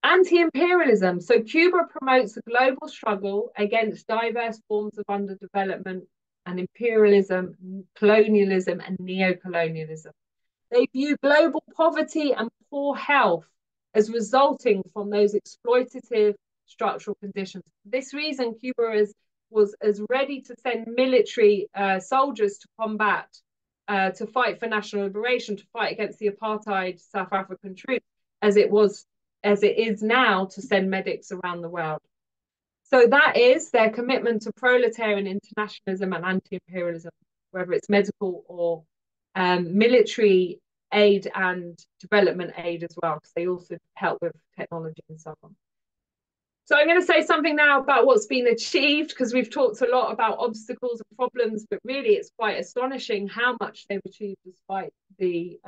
Anti-imperialism. So Cuba promotes a global struggle against diverse forms of underdevelopment and imperialism, colonialism, and neocolonialism. They view global poverty and poor health as resulting from those exploitative structural conditions. For this reason, Cuba was as ready to send military soldiers to combat, to fight for national liberation, to fight against the apartheid South African troops, as it is now to send medics around the world. So that is their commitment to proletarian internationalism and anti-imperialism, whether it's medical or military aid and development aid as well, because they also help with technology and so on. So I'm going to say something now about what's been achieved, because we've talked a lot about obstacles and problems, but really it's quite astonishing how much they've achieved despite the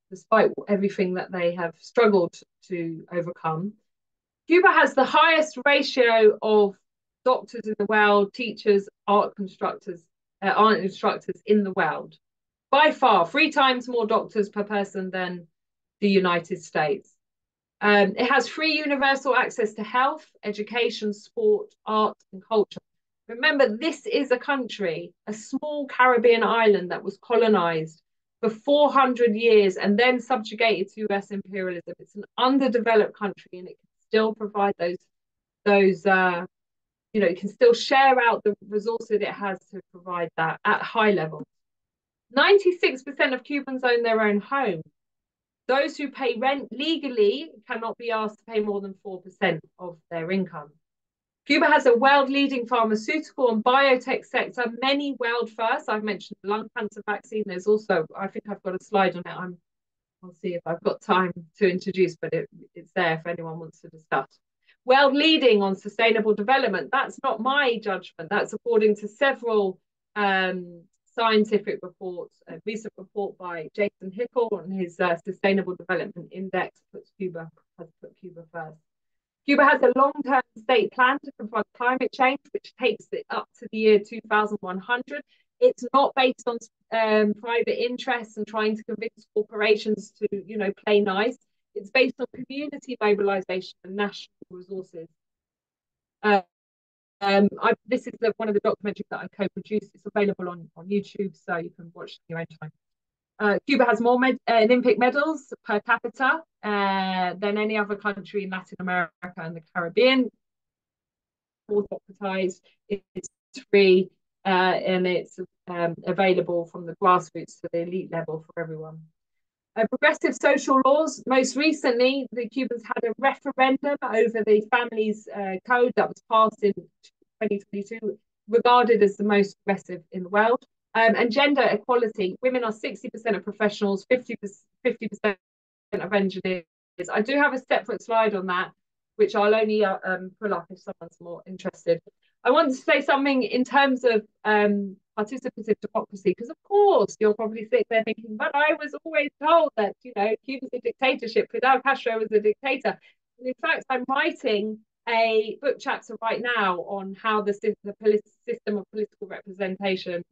despite everything that they have struggled to overcome. Cuba has the highest ratio of doctors in the world, teachers, art instructors in the world. by far 3 times more doctors per person than the United States. It has free universal access to health, education, sport, art, and culture. Remember, this is a country, a small Caribbean island that was colonized for 400 years and then subjugated to US imperialism. It's an underdeveloped country, and it can still provide those it can still share out the resources it has to provide that at high levels. 96% of Cubans own their own home. Those who pay rent legally cannot be asked to pay more than 4% of their income. Cuba has a world-leading pharmaceutical and biotech sector, many world firsts. I've mentioned the lung cancer vaccine. There's also, I think I've got a slide on it. I'll see if I've got time to introduce, but it's there if anyone wants to discuss. World leading on sustainable development. That's not my judgment. That's according to several scientific reports. A recent report by Jason Hickel on his Sustainable Development Index has put Cuba first. Cuba has a long-term state plan to confront climate change, which takes it up to the year 2100. It's not based on private interests and trying to convince corporations to, play nice. It's based on community mobilization and national resources. This is one of the documentaries that I co-produced. It's available on YouTube, so you can watch it in your own time. Cuba has more Olympic medals per capita than any other country in Latin America and the Caribbean. All democratized, it's free, and it's available from the grassroots to the elite level for everyone. Progressive social laws. Most recently, the Cubans had a referendum over the Families Code that was passed in 2022, regarded as the most progressive in the world. And gender equality. Women are 60% of professionals, 50% of engineers. I do have a separate slide on that, which I'll only pull up if someone's more interested. I want to say something in terms of participative democracy, because of course you're probably sitting there thinking, but I was always told that, Cuba's a dictatorship. Fidel Castro was a dictator. And in fact, I'm writing a book chapter right now on how the system of political representation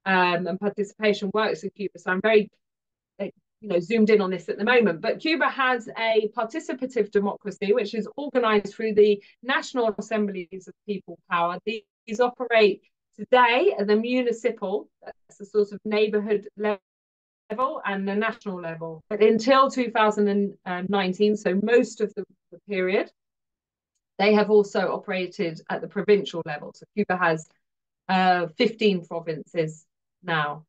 and participation works in Cuba. So I'm very, zoomed in on this at the moment. But Cuba has a participative democracy, which is organized through the National Assemblies of People Power. These operate today at the municipal, that's the sort of neighborhood level, and the national level. But until 2019, so most of the period, they have also operated at the provincial level. So Cuba has 15 provinces now.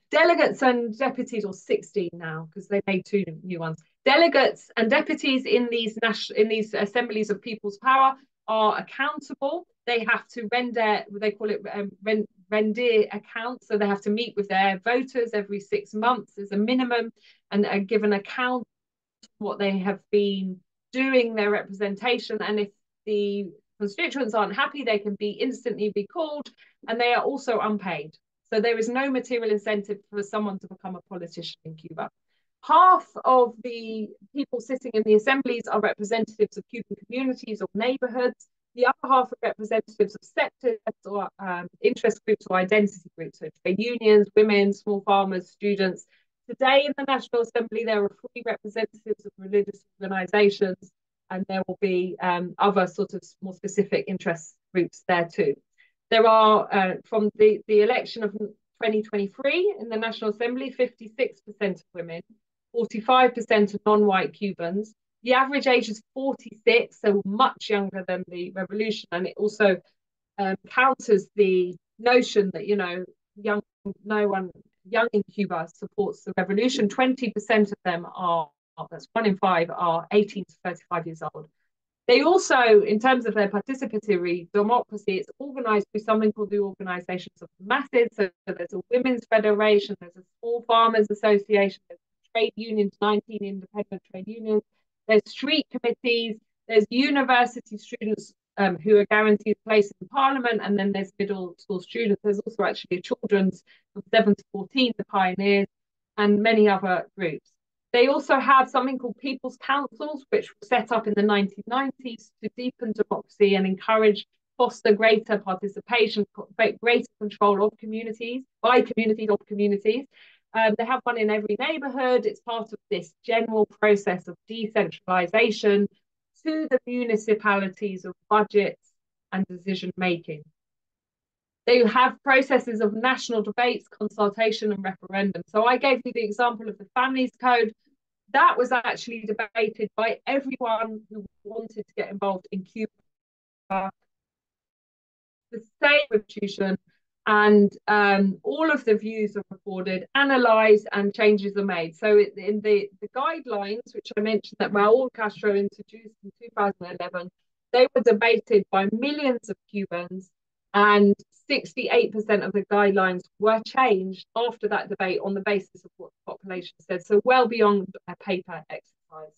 Delegates and deputies, or 16 now, because they made 2 new ones. Delegates and deputies in these assemblies of people's power are accountable. They have to render, they call it render accounts. So they have to meet with their voters every 6 months as a minimum, and give an account of what they have been doing, their representation. And if the constituents aren't happy, they can be instantly recalled, and they are also unpaid. So there is no material incentive for someone to become a politician in Cuba. Half of the people sitting in the assemblies are representatives of Cuban communities or neighborhoods. The other half are representatives of sectors or interest groups or identity groups, so trade unions, women, small farmers, students. Today in the National Assembly, there are 3 representatives of religious organizations, and there will be other sort of more specific interest groups there too. There are, from the election of 2023 in the National Assembly, 56% of women, 45% of non-white Cubans. The average age is 46, so much younger than the revolution. And it also counters the notion that, no one young in Cuba supports the revolution. 20% of them are, that's 1 in 5, are 18 to 35 years old. They also, in terms of their participatory democracy, it's organized through something called the Organizations of the Masses. So there's a women's federation, there's a small farmers association, there's trade unions, 19 independent trade unions, there's street committees, there's university students who are guaranteed a place in parliament, and then there's middle school students. There's also actually a children's from 7 to 14, the Pioneers, and many other groups. They also have something called People's Councils, which were set up in the 1990s to deepen democracy and encourage foster greater participation, greater control of communities, by communities of communities. They have one in every neighborhood. It's part of this general process of decentralization to the municipalities of budgets and decision making. They have processes of national debates, consultation, and referendum. So I gave you the example of the Families Code. That was actually debated by everyone who wanted to get involved in Cuba. The same constitution, and all of the views are recorded, analysed, and changes are made. So in the guidelines, which I mentioned that Raúl Castro introduced in 2011, they were debated by millions of Cubans, and 68% of the guidelines were changed after that debate on the basis of what the population said. So well beyond a paper exercise.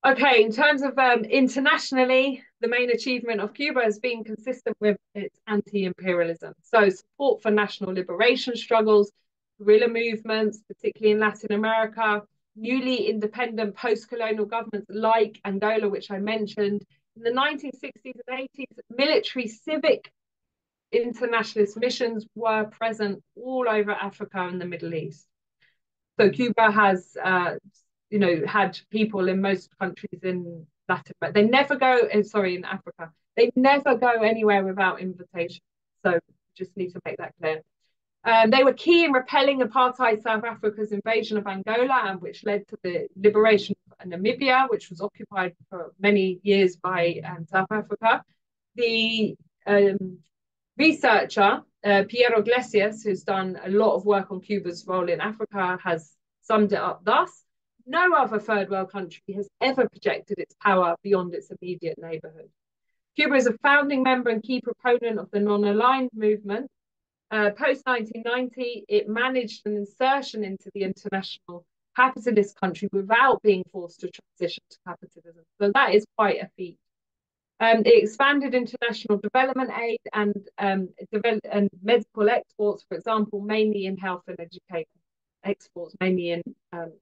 Okay, in terms of internationally, the main achievement of Cuba has been consistent with its anti-imperialism. So support for national liberation struggles, guerrilla movements, particularly in Latin America, newly independent post-colonial governments like Angola, which I mentioned. In the 1960s and 80s, military civic internationalist missions were present all over Africa and the Middle East. So Cuba has had people in most countries in Latin America. They never go, in Africa. They never go anywhere without invitation. So just need to make that clear. They were key in repelling apartheid South Africa's invasion of Angola, and which led to the liberation of Namibia, which was occupied for many years by South Africa. The researcher, Piero Iglesias, who's done a lot of work on Cuba's role in Africa, has summed it up thus: no other third world country has ever projected its power beyond its immediate neighborhood. Cuba is a founding member and key proponent of the non-aligned movement. Post-1990, it managed an insertion into the international capitalist country without being forced to transition to capitalism. So that is quite a feat. It expanded international development aid and medical exports, for example, mainly in health and education. Exports mainly in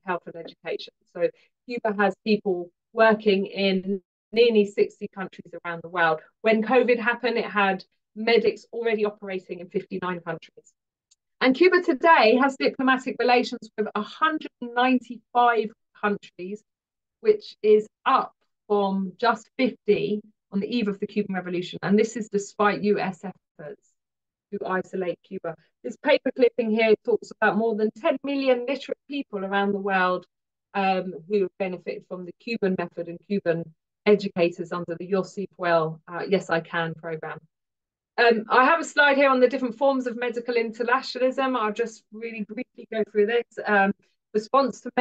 health and education. So Cuba has people working in nearly 60 countries around the world. When COVID happened, it had medics already operating in 59 countries. And Cuba today has diplomatic relations with 195 countries, which is up from just 50 on the eve of the Cuban Revolution. And this is despite US efforts to isolate Cuba. This paper clipping here talks about more than 10 million literate people around the world who have benefited from the Cuban method and Cuban educators under the Yossi Puel Yes I Can program. I have a slide here on the different forms of medical internationalism. I'll just really briefly go through this. Response to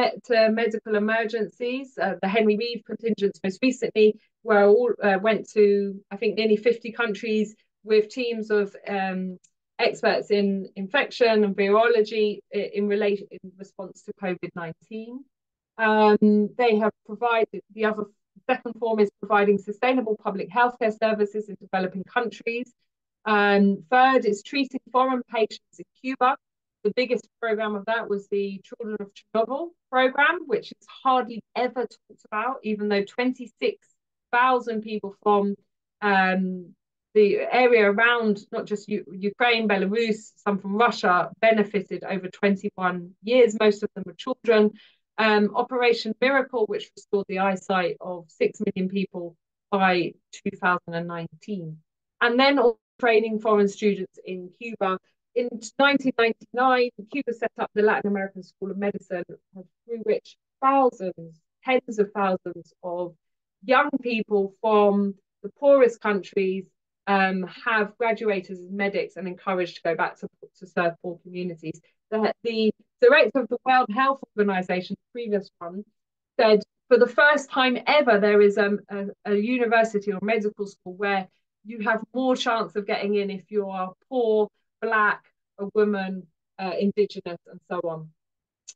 medical emergencies, the Henry Reed contingents most recently, where all went to, I think, nearly 50 countries with teams of experts in infection and virology in response to COVID-19. They have provided, the second form is providing sustainable public healthcare services in developing countries. Third is treating foreign patients in Cuba. The biggest program of that was the Children of Chernobyl program, which is hardly ever talked about, even though 26,000 people from the area around, not just Ukraine, Belarus, some from Russia, benefited over 21 years. Most of them were children. Operation Miracle, which restored the eyesight of 6 million people by 2019. And then training foreign students in Cuba. In 1999, Cuba set up the Latin American School of Medicine, through which tens of thousands of young people from the poorest countries have graduated as medics and encouraged to go back to serve poor communities. The director of the World Health Organization, the previous one, said for the first time ever, there is a university or medical school where you have more chance of getting in if you are poor, Black, a woman, Indigenous, and so on.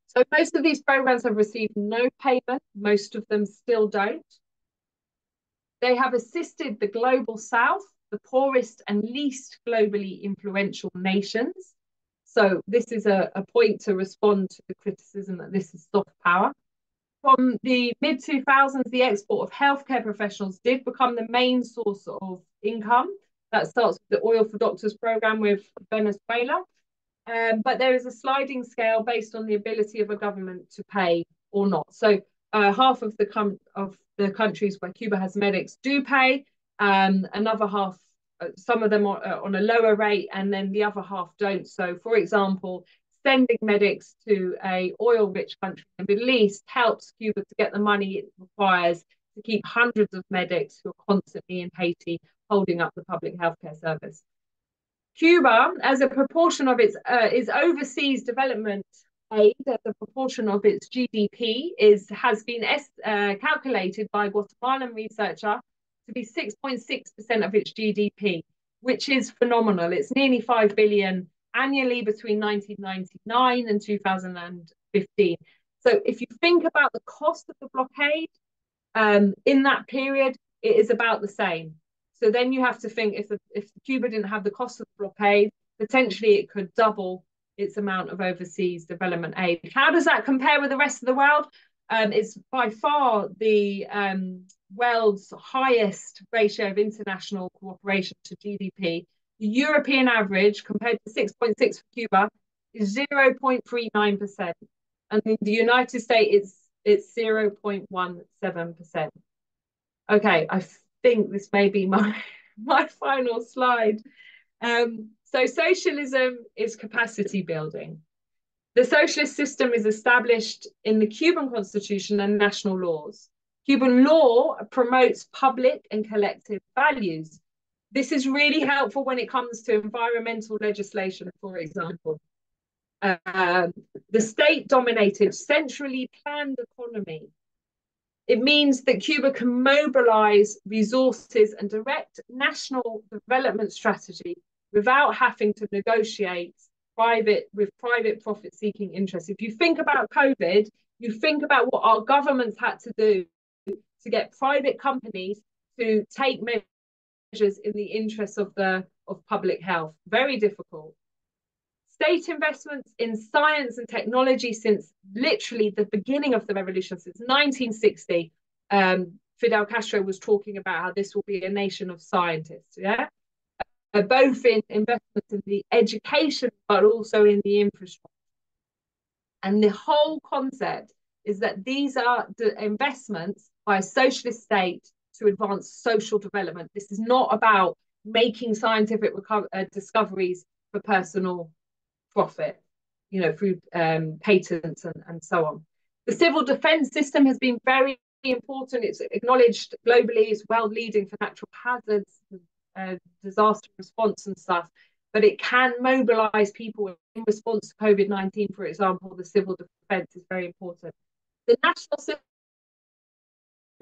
So most of these programs have received no payment. Most of them still don't. They have assisted the global South, the poorest and least globally influential nations. So this is a point to respond to the criticism that this is soft power. From the mid-2000s, the export of healthcare professionals did become the main source of income That starts with the Oil for Doctors program with Venezuela. But there is a sliding scale based on the ability of a government to pay or not. So half of the countries where Cuba has medics do pay, another half, some of them are on a lower rate, and then the other half don't. So, for example, sending medics to a oil-rich country in the Middle East helps Cuba to get the money it requires to keep hundreds of medics who are constantly in Haiti holding up the public healthcare service. Cuba, as a proportion of its overseas development aid, as a proportion of its GDP, has been calculated by a Guatemalan researcher to be 6.6% of its GDP, which is phenomenal. It's nearly 5 billion annually between 1999 and 2015. So if you think about the cost of the blockade in that period, it is about the same. So then you have to think if Cuba didn't have the cost of the blockade, potentially it could double its amount of overseas development aid. How does that compare with the rest of the world? It's by far the world's highest ratio of international cooperation to GDP. The European average, compared to 6.6 for Cuba, is 0.39%. And in the United States, it's 0.17%. Okay, I think this may be my final slide. So socialism is capacity building. The socialist system is established in the Cuban constitution and national laws. Cuban law promotes public and collective values. This is really helpful when it comes to environmental legislation, for example. The state-dominated, centrally planned economy. It means that Cuba can mobilize resources and direct national development strategy without having to negotiate with private profit-seeking interests. If you think about COVID, you think about what our governments had to do to get private companies to take measures in the interests of public health. Very difficult. State investments in science and technology since literally the beginning of the revolution, since 1960, Fidel Castro was talking about how this will be a nation of scientists, yeah? Both in investments in the education, but also in the infrastructure. And the whole concept is that these are the investments by a socialist state to advance social development. This is not about making scientific discoveries for personal profit, through patents and so on. The civil defense system has been very important. It's acknowledged globally. It's world leading for natural hazards, disaster response and stuff, but it can mobilize people in response to COVID-19, for example. The civil defense is very important. The national system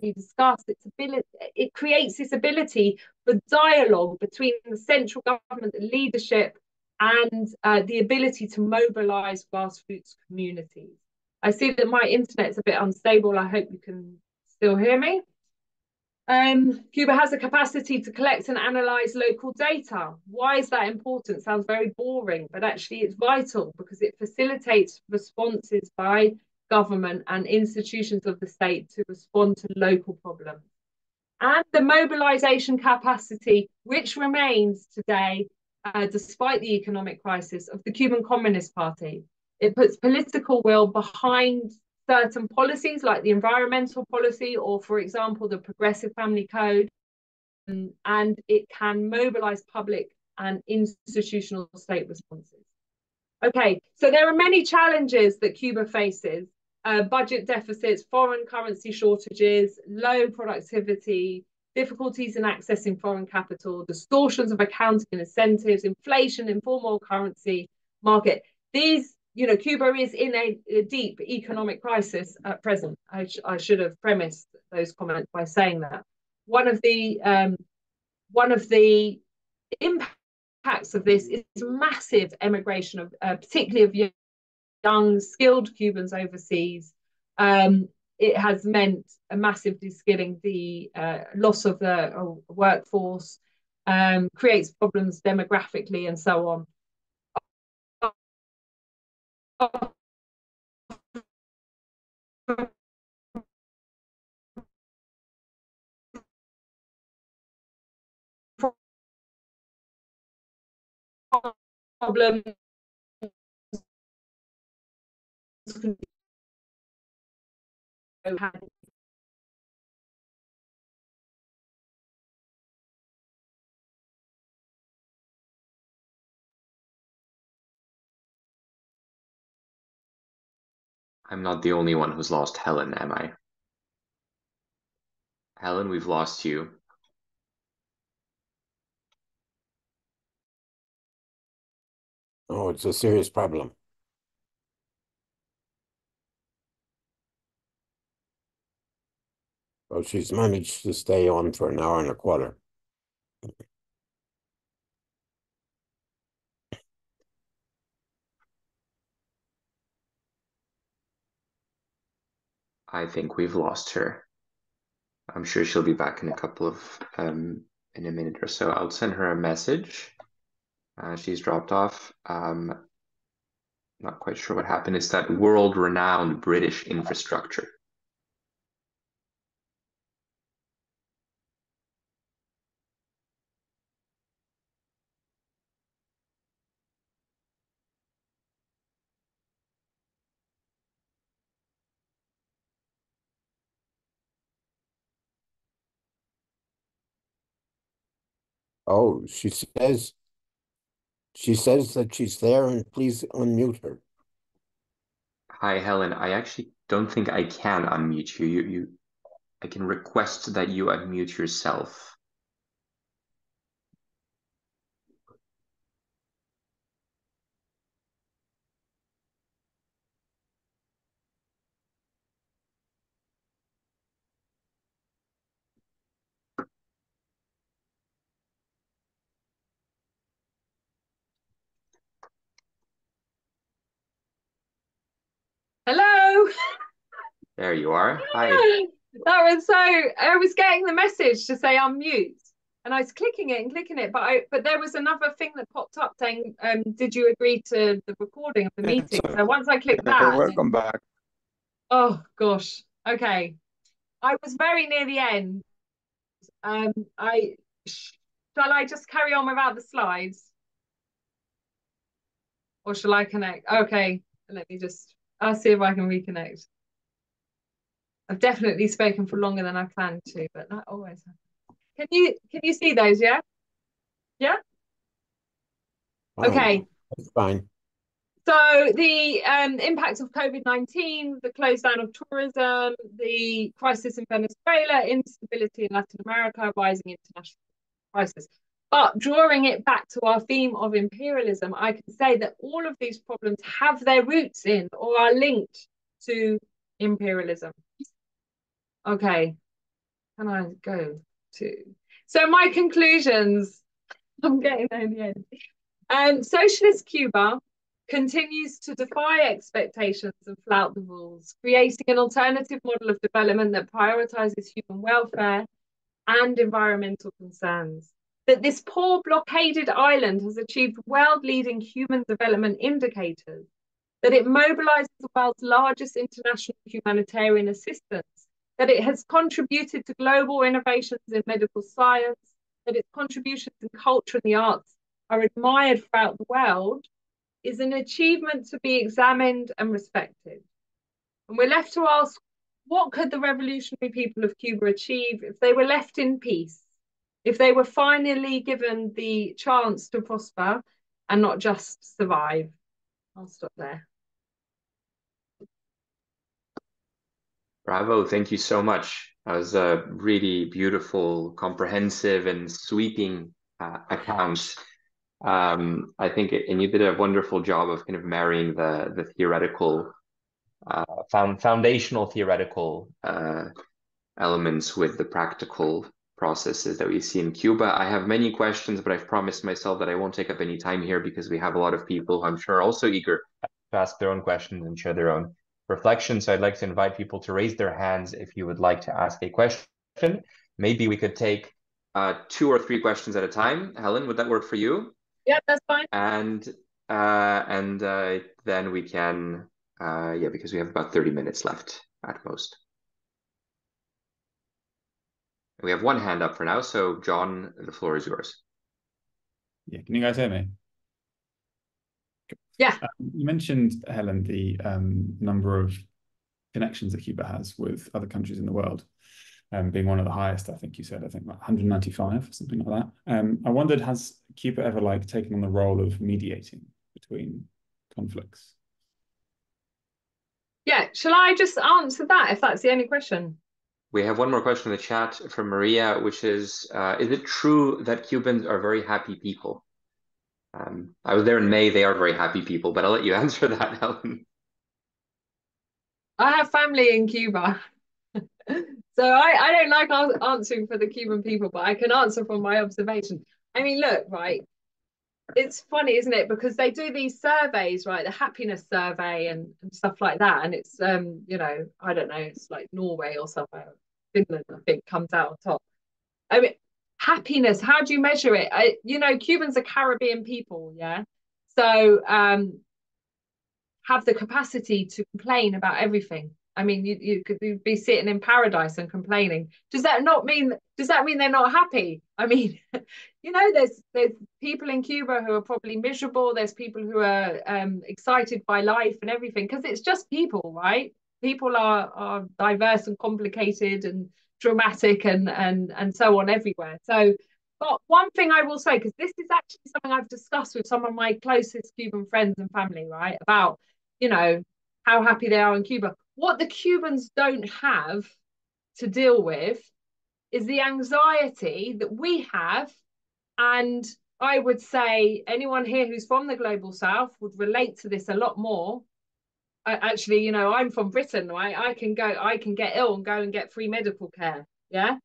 we discussed, it creates this ability for dialogue between the central government, the leadership, and the ability to mobilize grassroots communities. I see that my internet's a bit unstable. I hope you can still hear me. Cuba has the capacity to collect and analyze local data. Why is that important? Sounds very boring, but actually it's vital because it facilitates responses by government and institutions of the state to respond to local problems. And the mobilization capacity, which remains today, despite the economic crisis, of the Cuban Communist Party. It puts political will behind certain policies like the environmental policy or, for example, the Progressive Family Code, and it can mobilize public and institutional state responses. Okay, so there are many challenges that Cuba faces. Budget deficits, foreign currency shortages, low productivity, difficulties in accessing foreign capital, distortions of accounting and incentives, inflation, informal currency market. These, Cuba is in a deep economic crisis at present. I should have premised those comments by saying that. One of the impacts of this is massive emigration of, particularly of young, skilled Cubans overseas. It has meant a massive de-skilling, the loss of the workforce, creates problems demographically and so on. problems. I'm not the only one who's lost Helen, am I? Helen, we've lost you. Oh, it's a serious problem. Well, she's managed to stay on for an hour and a quarter. I think we've lost her. I'm sure she'll be back in a couple of in a minute or so. I'll send her a message. She's dropped off. Not quite sure what happened. It's that world-renowned British infrastructure. Oh, she says that she's there, and please unmute her. Hi, Helen. I actually don't think I can unmute you. I can request that you unmute yourself. Hello. There you are. Hi. That was so. I was getting the message to say unmute, and I was clicking it, but there was another thing that popped up saying, "Did you agree to the recording of the meeting?" So once I clicked that, Welcome back. oh gosh, okay, I was very near the end. I shall I just carry on without the slides, or shall I connect? Okay, let me just. I'll see if I can reconnect. I've definitely spoken for longer than I planned to, but that always happens. Can you see those? Yeah? Yeah? Fine. Okay. That's fine. So the impact of COVID-19, the close down of tourism, the crisis in Venezuela, instability in Latin America, rising international crisis. But drawing it back to our theme of imperialism, I can say that all of these problems have their roots in or are linked to imperialism. Okay, can I go to? So my conclusions, I'm getting there in the end. Socialist Cuba continues to defy expectations and flout the rules, creating an alternative model of development that prioritizes human welfare and environmental concerns. That this poor blockaded island has achieved world-leading human development indicators, that it mobilizes the world's largest international humanitarian assistance, that it has contributed to global innovations in medical science, that its contributions in culture and the arts are admired throughout the world, is an achievement to be examined and respected. And we're left to ask, what could the revolutionary people of Cuba achieve if they were left in peace, if they were finally given the chance to prosper and not just survive? I'll stop there. Bravo. Thank you so much. That was a really beautiful, comprehensive, and sweeping account. I think, and you did a wonderful job of kind of marrying the theoretical, foundational theoretical elements with the practical processes that we see in Cuba. I have many questions, but I've promised myself that I won't take up any time here because we have a lot of people who I'm sure are also eager to ask their own questions and share their own reflections. So I'd like to invite people to raise their hands if you would like to ask a question. Maybe we could take 2 or 3 questions at a time. Helen, would that work for you? Yeah, that's fine. And then we can, yeah, because we have about 30 minutes left at most. We have one hand up for now, so John, the floor is yours. Yeah, can you guys hear me? Yeah. You mentioned, Helen, the number of connections that Cuba has with other countries in the world, being one of the highest, I think you said, I think like 195 or something like that. I wondered, has Cuba ever like taken on the role of mediating between conflicts? Yeah, shall I just answer that if that's the only question? We have one more question in the chat from Maria, which is it true that Cubans are very happy people? I was there in May. They are very happy people, but I'll let you answer that, Helen. I have family in Cuba. So I don't like answering for the Cuban people, but I can answer from my observation. I mean, look, right, it's funny, isn't it? Because they do these surveys, right? The happiness survey and stuff like that. And it's, you know, I don't know, it's like Norway or somewhere. Finland, I think, comes out on top. I mean, happiness, how do you measure it? You know, Cubans are Caribbean people, yeah? So have the capacity to complain about everything. I mean, you could be sitting in paradise and complaining. Does that mean they're not happy? I mean, you know, there's people in Cuba who are probably miserable. There's people who are excited by life and everything, because it's just people, right? People are diverse and complicated and dramatic and so on everywhere. So, but one thing I will say, because this is actually something I've discussed with some of my closest Cuban friends and family, right? About, you know, how happy they are in Cuba. What the Cubans don't have to deal with is the anxiety that we have. And I would say anyone here who's from the global south would relate to this a lot more. Actually, you know, I'm from Britain, right? I can get ill and go and get free medical care. Yeah.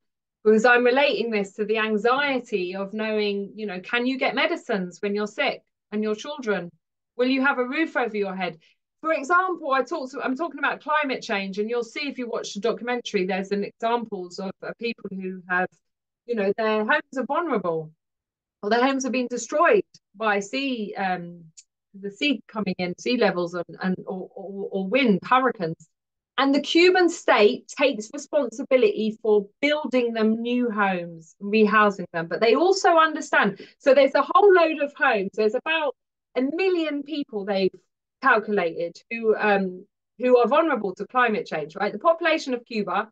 Because I'm relating this to the anxiety of knowing, you know, can you get medicines when you're sick, and your children? Will you have a roof over your head? For example, I'm talking about climate change, and you'll see if you watch the documentary, there's an examples of people who have, you know, their homes are vulnerable, or their homes have been destroyed by the sea coming in, sea levels or wind, hurricanes. And the Cuban state takes responsibility for building them new homes, rehousing them. But they also understand. So there's a whole load of homes. There's about 1 million people they've calculated who are vulnerable to climate change, right? The population of Cuba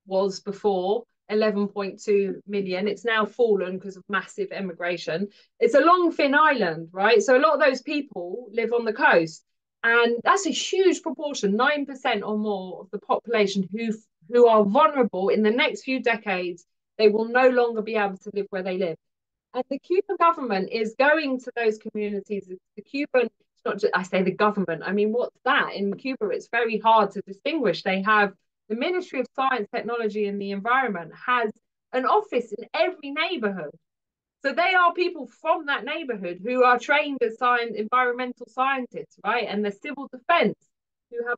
was before 11.2 million. It's now fallen because of massive emigration. It's a long, thin island, right? So a lot of those people live on the coast. And that's a huge proportion, 9% or more of the population who are vulnerable. In the next few decades, they will no longer be able to live where they live. And the Cuban government is going to those communities. The Cuban, it's not just, I say the government, I mean, what's that? In Cuba, it's very hard to distinguish. They have the Ministry of Science, Technology and the Environment has an office in every neighborhood. So they are people from that neighborhood who are trained as environmental scientists, right? And the civil defense who have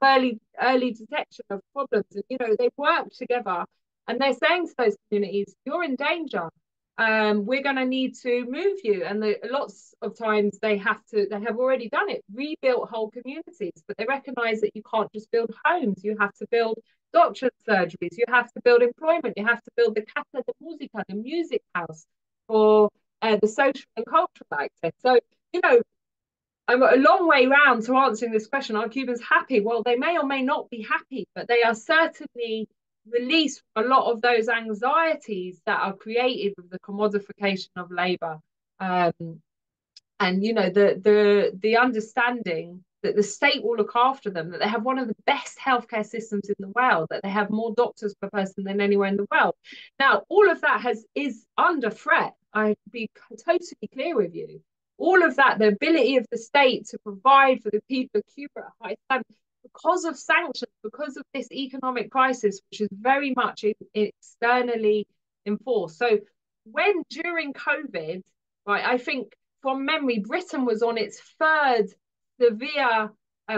early detection of problems. And, you know, they work together and they're saying to those communities, you're in danger. We're going to need to move you. And lots of times they have already done it, rebuilt whole communities, but they recognize that you can't just build homes. You have to build doctorate surgeries. You have to build employment. You have to build the Casa de Música, the music house, for the social and cultural access. So, you know, I'm a long way round to answering this question. Are Cubans happy? Well, they may or may not be happy, but they are certainly released from a lot of those anxieties that are created with the commodification of labor. And, you know, the understanding that the state will look after them, that they have one of the best healthcare systems in the world, that they have more doctors per person than anywhere in the world. Now, all of that is under threat. I'd be totally clear with you. All of that, the ability of the state to provide for the people of Cuba at high standards, because of sanctions, because of this economic crisis, which is very much externally enforced. So when during COVID, right, I think from memory, Britain was on its third severe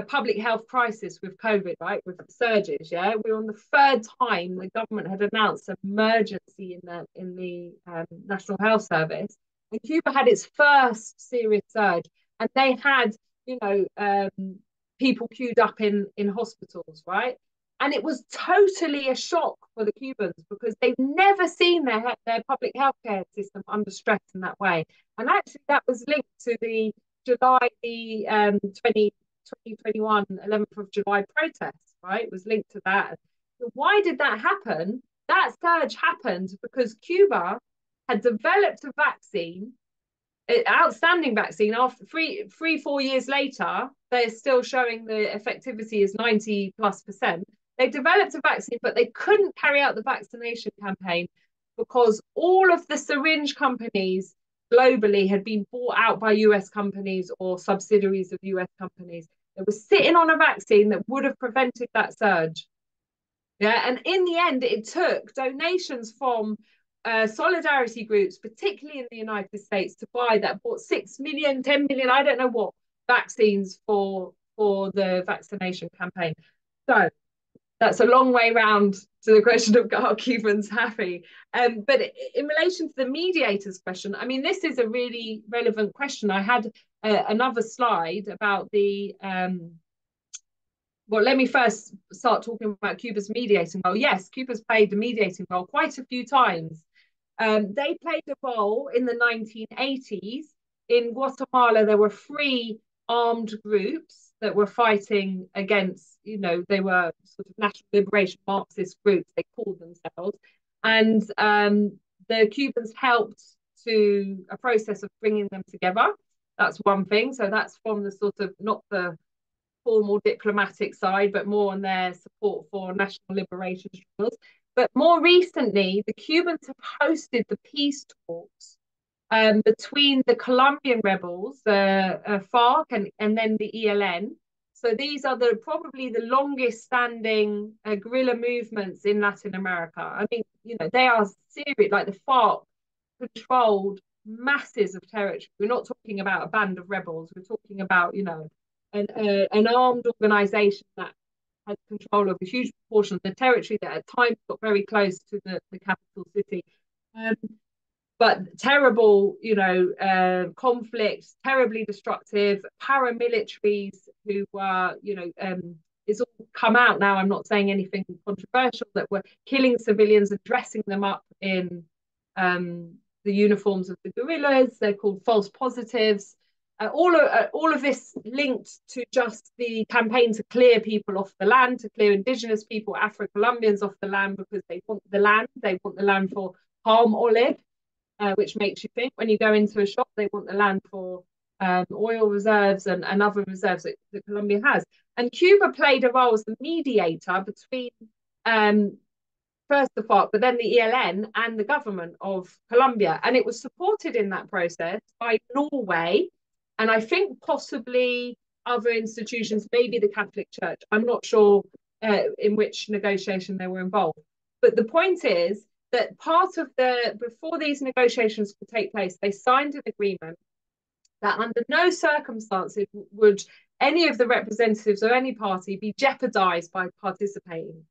public health crisis with COVID, right, with surges. Yeah, we were on the third time the government had announced an emergency in the National Health Service, and Cuba had its first serious surge, and they had, you know, people queued up in hospitals, right? And it was totally a shock for the Cubans because they've never seen their public healthcare system under stress in that way. And actually that was linked to the July, the 2021 11th of July protests, right? It was linked to that. So why did that happen? That surge happened because Cuba had developed a vaccine, an outstanding vaccine. After 4 years later, they're still showing the effectivity is 90+%. They developed a vaccine, but they couldn't carry out the vaccination campaign because all of the syringe companies globally had been bought out by US companies or subsidiaries of US companies. They were sitting on a vaccine that would have prevented that surge. Yeah, and in the end, it took donations from solidarity groups, particularly in the United States, to buy that, bought 6 million, 10 million, I don't know what, vaccines for the vaccination campaign. So that's a long way round to the question of are Cubans happy? But in relation to the mediators question, I mean, this is a really relevant question. I had another slide about the well, let me first start talking about Cuba's mediating role. Yes, Cuba's played a mediating role quite a few times. They played a role in the 1980s. In Guatemala, there were 3 armed groups that were fighting against, you know, they were sort of national liberation Marxist groups, they called themselves. And the Cubans helped to a process of bringing them together. That's one thing. So that's from the sort of, not the formal diplomatic side, but more on their support for national liberation struggles. But more recently, the Cubans have hosted the peace talks between the Colombian rebels, FARC, and then the ELN. So these are probably the longest standing guerrilla movements in Latin America. I mean, you know, they are serious, like the FARC controlled masses of territory. We're not talking about a band of rebels. We're talking about, you know, an armed organization that has control of a huge proportion of the territory that at times got very close to the capital city. But terrible, you know, conflicts, terribly destructive, paramilitaries who were, you know, it's all come out now, I'm not saying anything controversial, that were killing civilians and dressing them up in the uniforms of the guerrillas. They're called false positives. All of this linked to just the campaign to clear people off the land, to clear indigenous people, Afro-Colombians off the land, because they want the land. They want the land for palm olive, which makes you think when you go into a shop, they want the land for oil reserves and other reserves that Colombia has. And Cuba played a role as the mediator between first the FARC, but then the ELN and the government of Colombia. And it was supported in that process by Norway, and I think possibly other institutions, maybe the Catholic Church. I'm not sure in which negotiation they were involved. But the point is that before these negotiations could take place, they signed an agreement that under no circumstances would any of the representatives of any party be jeopardized by participating.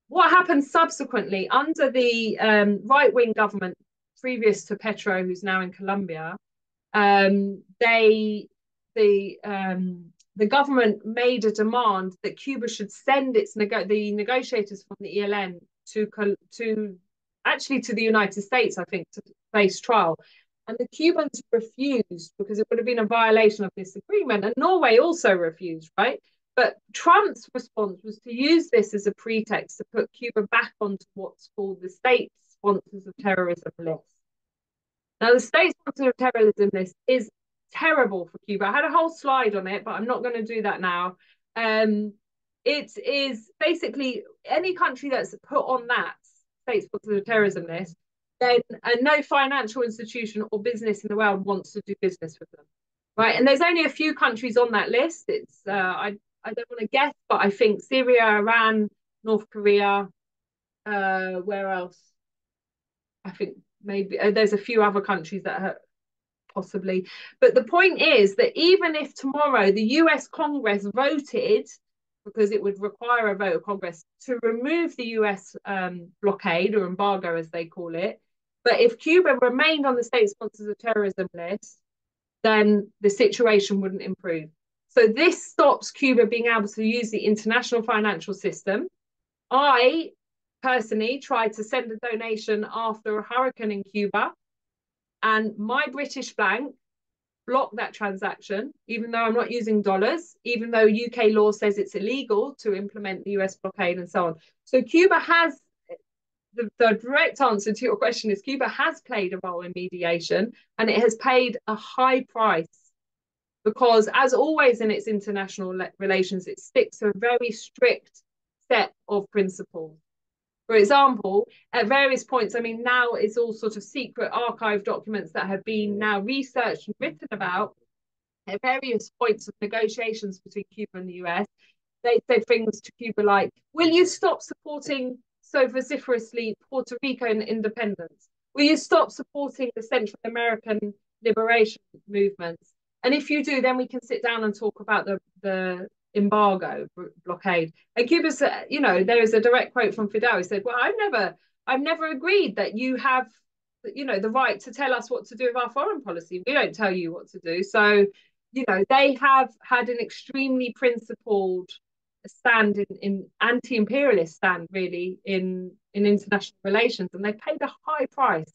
What happened subsequently under the right-wing government previous to Petro, who's now in Colombia, the government made a demand that Cuba should send the negotiators from the ELN to the United States, I think, to face trial. And the Cubans refused because it would have been a violation of this agreement. And Norway also refused, right? But Trump's response was to use this as a pretext to put Cuba back onto what's called the state sponsors of terrorism list. Now, the state sponsor of terrorism list is terrible for Cuba. I had a whole slide on it, but I'm not going to do that now. It is basically any country that's put on that state sponsor of terrorism list, then no financial institution or business in the world wants to do business with them, right? And there's only a few countries on that list. It's I don't want to guess, but I think Syria, Iran, North Korea, where else? I think maybe there's a few other countries that are possibly. But the point is that even if tomorrow the US Congress voted, because it would require a vote of Congress, to remove the US blockade or embargo, as they call it, but if Cuba remained on the state sponsors of terrorism list, then the situation wouldn't improve. So this stops Cuba being able to use the international financial system. I personally tried to send a donation after a hurricane in Cuba, and my British bank block that transaction, even though I'm not using dollars, even though UK law says it's illegal to implement the US blockade and so on. So Cuba has, the direct answer to your question is Cuba has played a role in mediation, and it has paid a high price because, as always in its international relations, it sticks to a very strict set of principles. For example, at various points, I mean, now it's all sort of secret archive documents that have been now researched and written about at various points of negotiations between Cuba and the US. They said things to Cuba like, will you stop supporting so vociferously Puerto Rican independence? Will you stop supporting the Central American liberation movements? And if you do, then we can sit down and talk about the embargo blockade. And Cuba said, you know, there is a direct quote from Fidel. He said, well, I've never agreed that you have, you know, the right to tell us what to do with our foreign policy. We don't tell you what to do. So, you know, they have had an extremely principled stand in anti-imperialist stand really in international relations, and they paid a high price.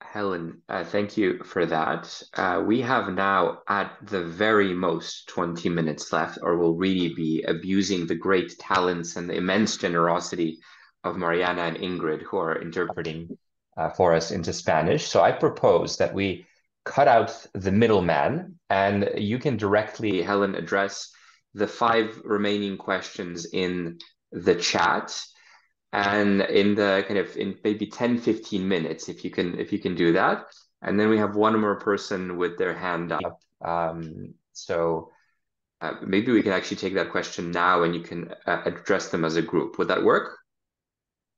Helen, thank you for that. We have now at the very most 20 minutes left, or we'll really be abusing the great talents and the immense generosity of Mariana and Ingrid, who are interpreting for us into Spanish. So I propose that we cut out the middleman, and you can directly, Helen, address the 5 remaining questions in the chat. And in the kind of in maybe 10-15 minutes, if you can do that. And then we have one more person with their hand up. So maybe we can actually take that question now, and you can address them as a group. Would that work?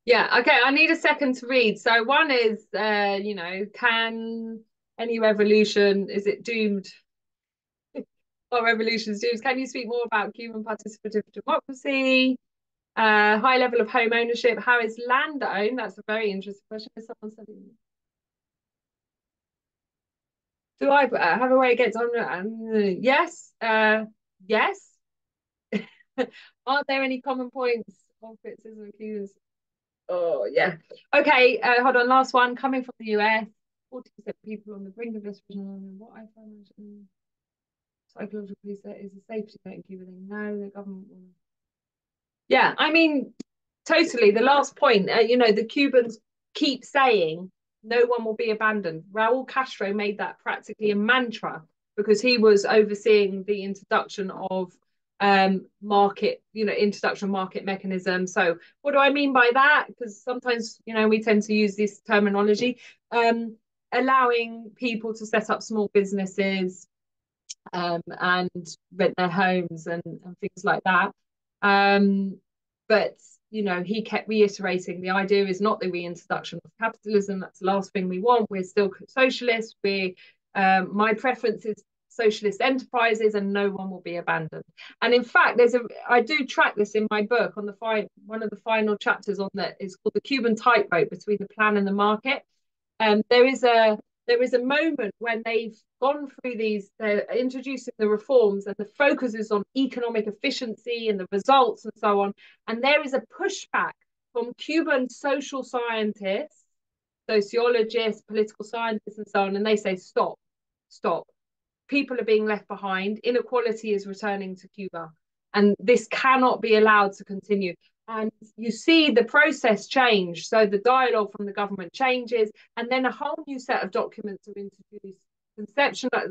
Yeah, okay, I need a second to read. So one is, you know, can any revolution, is it doomed? Or revolution's doomed? Can you speak more about Cuban participative democracy? High level of home ownership. How is land owned? That's a very interesting question. Is someone studying? Do I have a way it gets on? Yes. Yes. Aren't there any common points of criticism of Cubans? Oh, yeah. Okay, hold on. Last one. Coming from the US, 40% of people on the brink of desperation. What I find psychological reset is a safety net in Cuba. They know the government will. Yeah, I mean, totally. The last point, you know, the Cubans keep saying no one will be abandoned. Raul Castro made that practically a mantra because he was overseeing the introduction of market, you know, introduction of market mechanism. So what do I mean by that? Because sometimes, you know, we tend to use this terminology, allowing people to set up small businesses and rent their homes and things like that. But you know, he kept reiterating the idea is not the reintroduction of capitalism. That's the last thing we want. We're still socialists. My preference is socialist enterprises, and no one will be abandoned. And in fact, I do track this in my book on one of the final chapters on that is called the Cuban tightrope between the plan and the market. There is a moment when they've gone through they're introducing the reforms, and the focus is on economic efficiency and the results and so on. And there is a pushback from Cuban social scientists, sociologists, political scientists, and so on. And they say, stop. People are being left behind. Inequality is returning to Cuba. And this cannot be allowed to continue. And you see the process change. So the dialogue from the government changes, and then a whole new set of documents are introduced.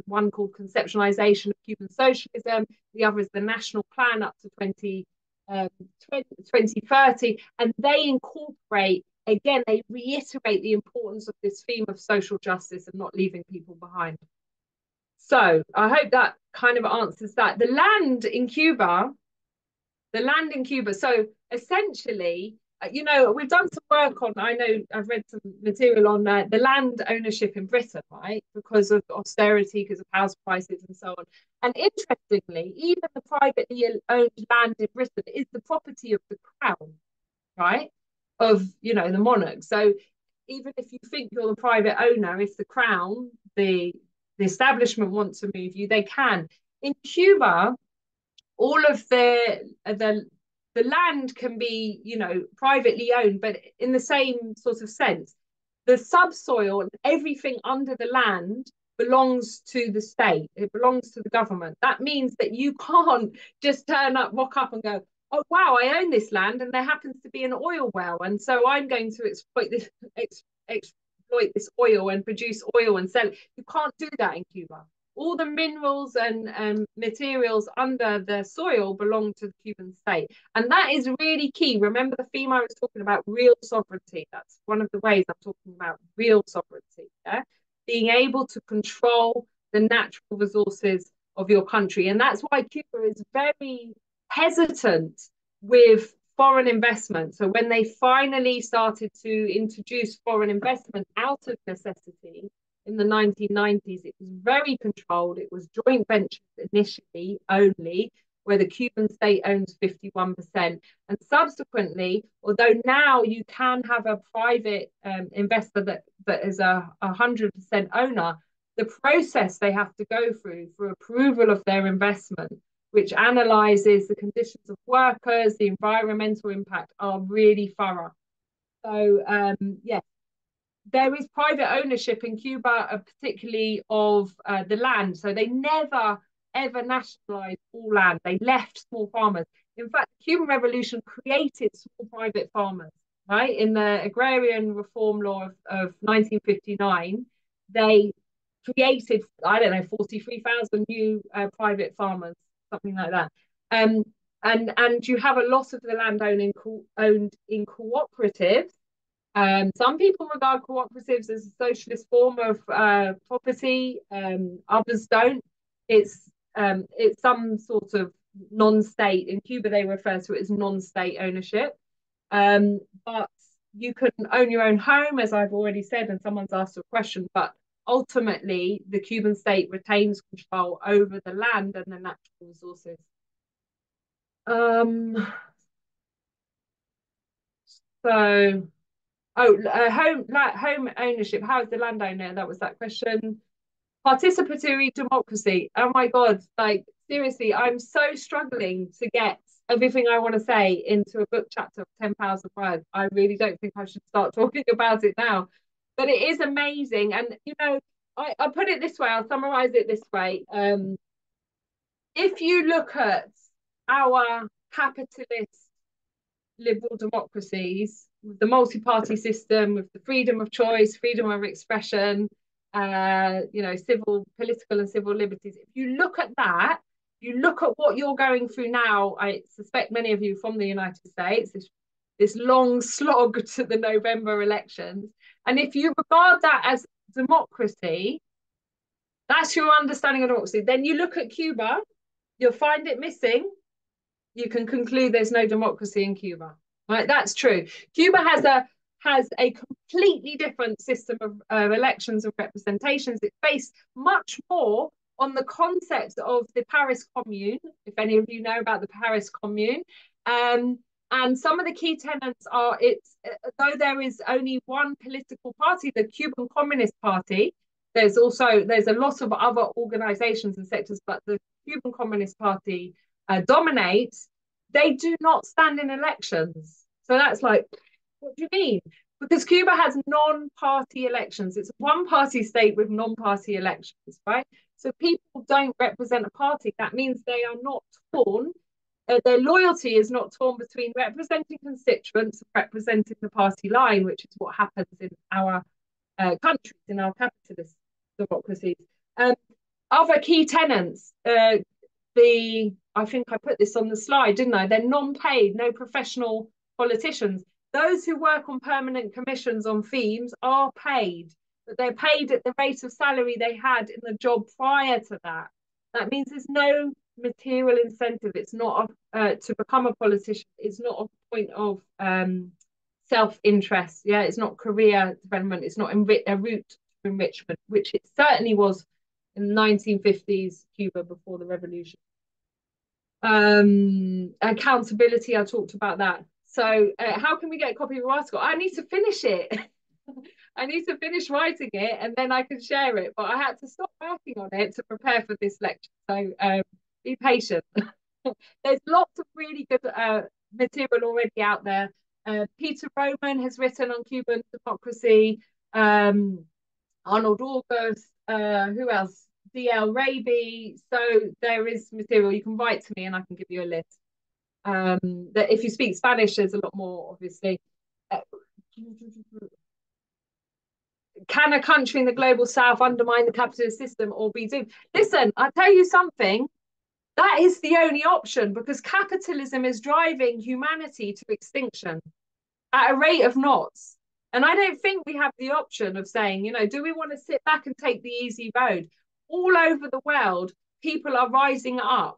One called Conceptualization of Cuban Socialism. The other is the National Plan up to 2030. And they incorporate, again, they reiterate the importance of this theme of social justice and not leaving people behind. So I hope that kind of answers that. The land in Cuba. So essentially, you know, we've done some work on, I know I've read some material on the land ownership in Britain, right? Because of austerity, because of house prices and so on. And interestingly, even the privately owned land in Britain is the property of the crown, right? Of, you know, the monarch. So even if you think you're the private owner, if the crown, the establishment wants to move you, they can. In Cuba, all of the land can be, you know, privately owned, but in the same sort of sense, the subsoil and everything under the land belongs to the state. It belongs to the government. That means that you can't just rock up and go, oh wow, I own this land and there happens to be an oil well, and so I'm going to exploit this oil and produce oil and sell it. You can't do that in Cuba. All the minerals and materials under the soil belong to the Cuban state. And that is really key. Remember the theme I was talking about, real sovereignty. That's one of the ways I'm talking about real sovereignty. Yeah? Being able to control the natural resources of your country. And that's why Cuba is very hesitant with foreign investment. So when they finally started to introduce foreign investment out of necessity in the 1990s, it was very controlled. It was joint ventures initially only, where the Cuban state owns 51%. And subsequently, although now you can have a private investor that is a 100% owner, the process they have to go through for approval of their investment, which analyzes the conditions of workers, the environmental impact, are really thorough. So, yeah, there is private ownership in Cuba, particularly of the land. So they never, ever nationalized all land. They left small farmers. In fact, the Cuban Revolution created small private farmers, right? In the agrarian reform law of 1959, they created, I don't know, 43,000 new private farmers, something like that. And you have a lot of the land owned in cooperatives. Some people regard cooperatives as a socialist form of property. Others don't. It's some sort of non-state. In Cuba, they refer to it as non-state ownership. But you can own your own home, as I've already said, and someone's asked a question. But ultimately, the Cuban state retains control over the land and the natural resources. Home ownership. How is the landowner? That was that question. Participatory democracy. Oh my God! Like seriously, I'm so struggling to get everything I want to say into a book chapter of 10,000 words. I really don't think I should start talking about it now, but it is amazing. And you know, I put it this way. I'll summarize it this way. If you look at our capitalist liberal democracies, with the multi-party system, with the freedom of choice, freedom of expression, you know, political and civil liberties. If you look at that, you look at what you're going through now. I suspect many of you from the United States, this long slog to the November elections. And if you regard that as democracy, that's your understanding of democracy. Then you look at Cuba, you'll find it missing. You can conclude there's no democracy in Cuba. Right, that's true. Cuba has a completely different system of elections and representations. It's based much more on the concept of the Paris Commune, if any of you know about the Paris Commune. And some of the key tenets are, though there is only one political party, the Cuban Communist Party, there's a lot of other organizations and sectors, but the Cuban Communist Party dominates. They do not stand in elections. So that's like, what do you mean? Because Cuba has non-party elections. It's a one-party state with non-party elections, right? So people don't represent a party. That means they are not torn. Their loyalty is not torn between representing constituents and representing the party line, which is what happens in our countries, in our capitalist democracies. Other key tenets, I think I put this on the slide, didn't I? They're non-paid, no professional politicians. Those who work on permanent commissions on themes are paid, but they're paid at the rate of salary they had in the job prior to that. That means there's no material incentive. It's not to become a politician. It's not a point of self-interest. Yeah, it's not career development. It's not a route to enrichment, which it certainly was in the 1950s Cuba before the revolution. Accountability, I talked about that. So how can we get a copy of the article? I need to finish it. I need to finish writing it and then I can share it. But I had to stop working on it to prepare for this lecture. So be patient. There's lots of really good material already out there. Peter Roman has written on Cuban democracy. Arnold August, who else? D.L. Raby. So there is material. You can write to me and I can give you a list. That if you speak Spanish, there's a lot more, obviously. Can a country in the global south undermine the capitalist system or be doomed? Listen, I'll tell you something. That is the only option, because capitalism is driving humanity to extinction at a rate of knots. And I don't think we have the option of saying, you know, do we want to sit back and take the easy road? All over the world, people are rising up.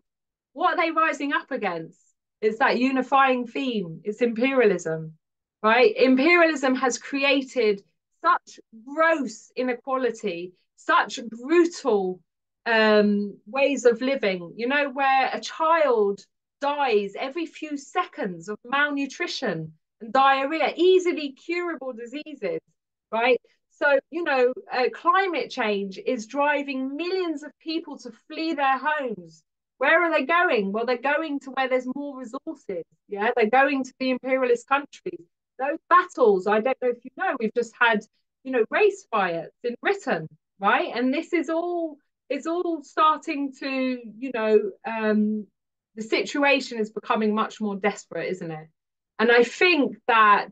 What are they rising up against? It's that unifying theme. It's imperialism, right? Imperialism has created such gross inequality, such brutal ways of living, you know, where a child dies every few seconds of malnutrition and diarrhea, easily curable diseases, right? So, you know, climate change is driving millions of people to flee their homes. Where are they going? Well, they're going to where there's more resources. Yeah, they're going to the imperialist countries. Those battles, I don't know if you know, we've just had, you know, race riots in Britain, right? And this is all, it's all starting to, you know, the situation is becoming much more desperate, isn't it? And I think that,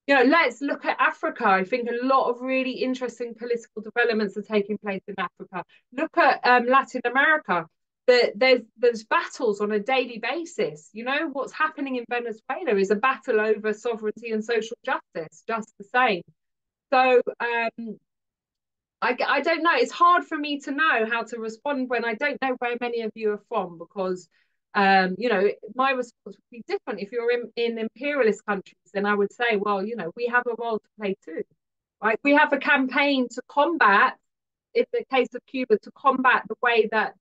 you know, let's look at Africa. I think a lot of really interesting political developments are taking place in Africa. Look at Latin America. There's battles on a daily basis. You know, what's happening in Venezuela is a battle over sovereignty and social justice, just the same. So I don't know. It's hard for me to know how to respond when I don't know where many of you are from, because you know, my response would be different. If you're in imperialist countries, then I would say, well, you know, we have a role to play too, right? We have a campaign to combat, in the case of Cuba, to combat the way that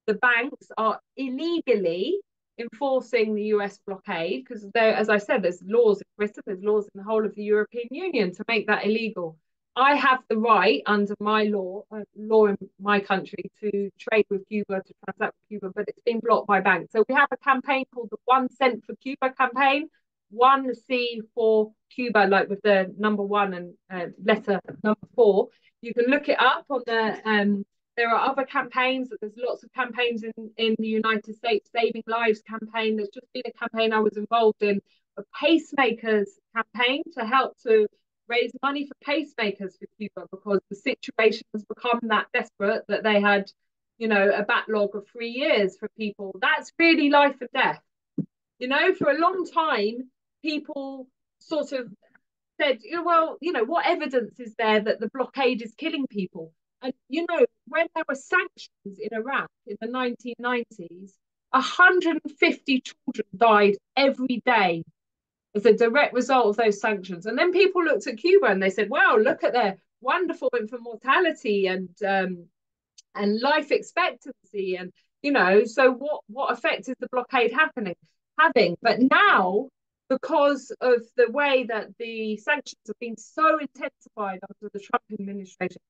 the banks are illegally enforcing the US blockade, because there, as I said, there's laws in Britain, there's laws in the whole of the European Union to make that illegal. I have the right under my law in my country to trade with Cuba, to transact with Cuba, but it's been blocked by banks. So we have a campaign called the 1 cent for Cuba campaign, 1C for Cuba, like with the number 1 and letter number 4. You can look it up on the, there are other campaigns. There's lots of campaigns in the United States, Saving Lives campaign. There's just been a campaign I was involved in, a pacemakers campaign to help to raise money for pacemakers for Cuba, because the situation has become that desperate that they had, you know, a backlog of 3 years for people. That's really life and death. You know, for a long time, people sort of said, well, you know, what evidence is there that the blockade is killing people? And, you know, when there were sanctions in Iraq in the 1990s, 150 children died every day as a direct result of those sanctions. And then people looked at Cuba and they said, wow, look at their wonderful infant mortality and life expectancy. And, you know, so what effect is the blockade having? But now, because of the way that the sanctions have been so intensified under the Trump administration,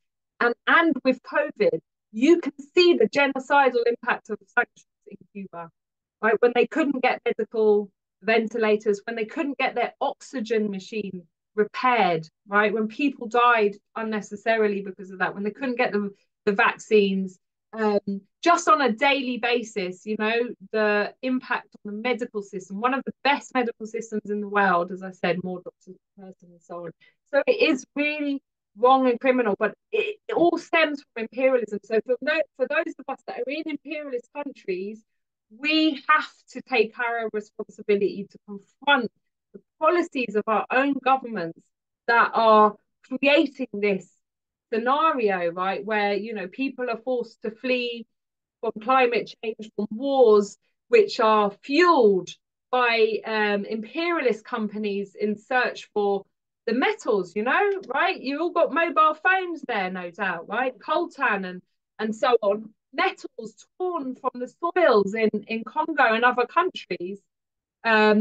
and with COVID, you can see the genocidal impact of sanctions in Cuba, right? When they couldn't get medical ventilators, when they couldn't get their oxygen machine repaired, right? When people died unnecessarily because of that, when they couldn't get the vaccines, just on a daily basis, you know, the impact on the medical system, one of the best medical systems in the world, as I said, more doctors per person and so on. So it is really wrong and criminal, but it all stems from imperialism. So for those of us that are in imperialist countries, we have to take our responsibility to confront the policies of our own governments that are creating this scenario, right, where, you know, people are forced to flee from climate change, from wars, which are fueled by imperialist companies in search for the metals, you know, right? You all got mobile phones there, no doubt, right? Coltan and so on. Metals torn from the soils in Congo and other countries at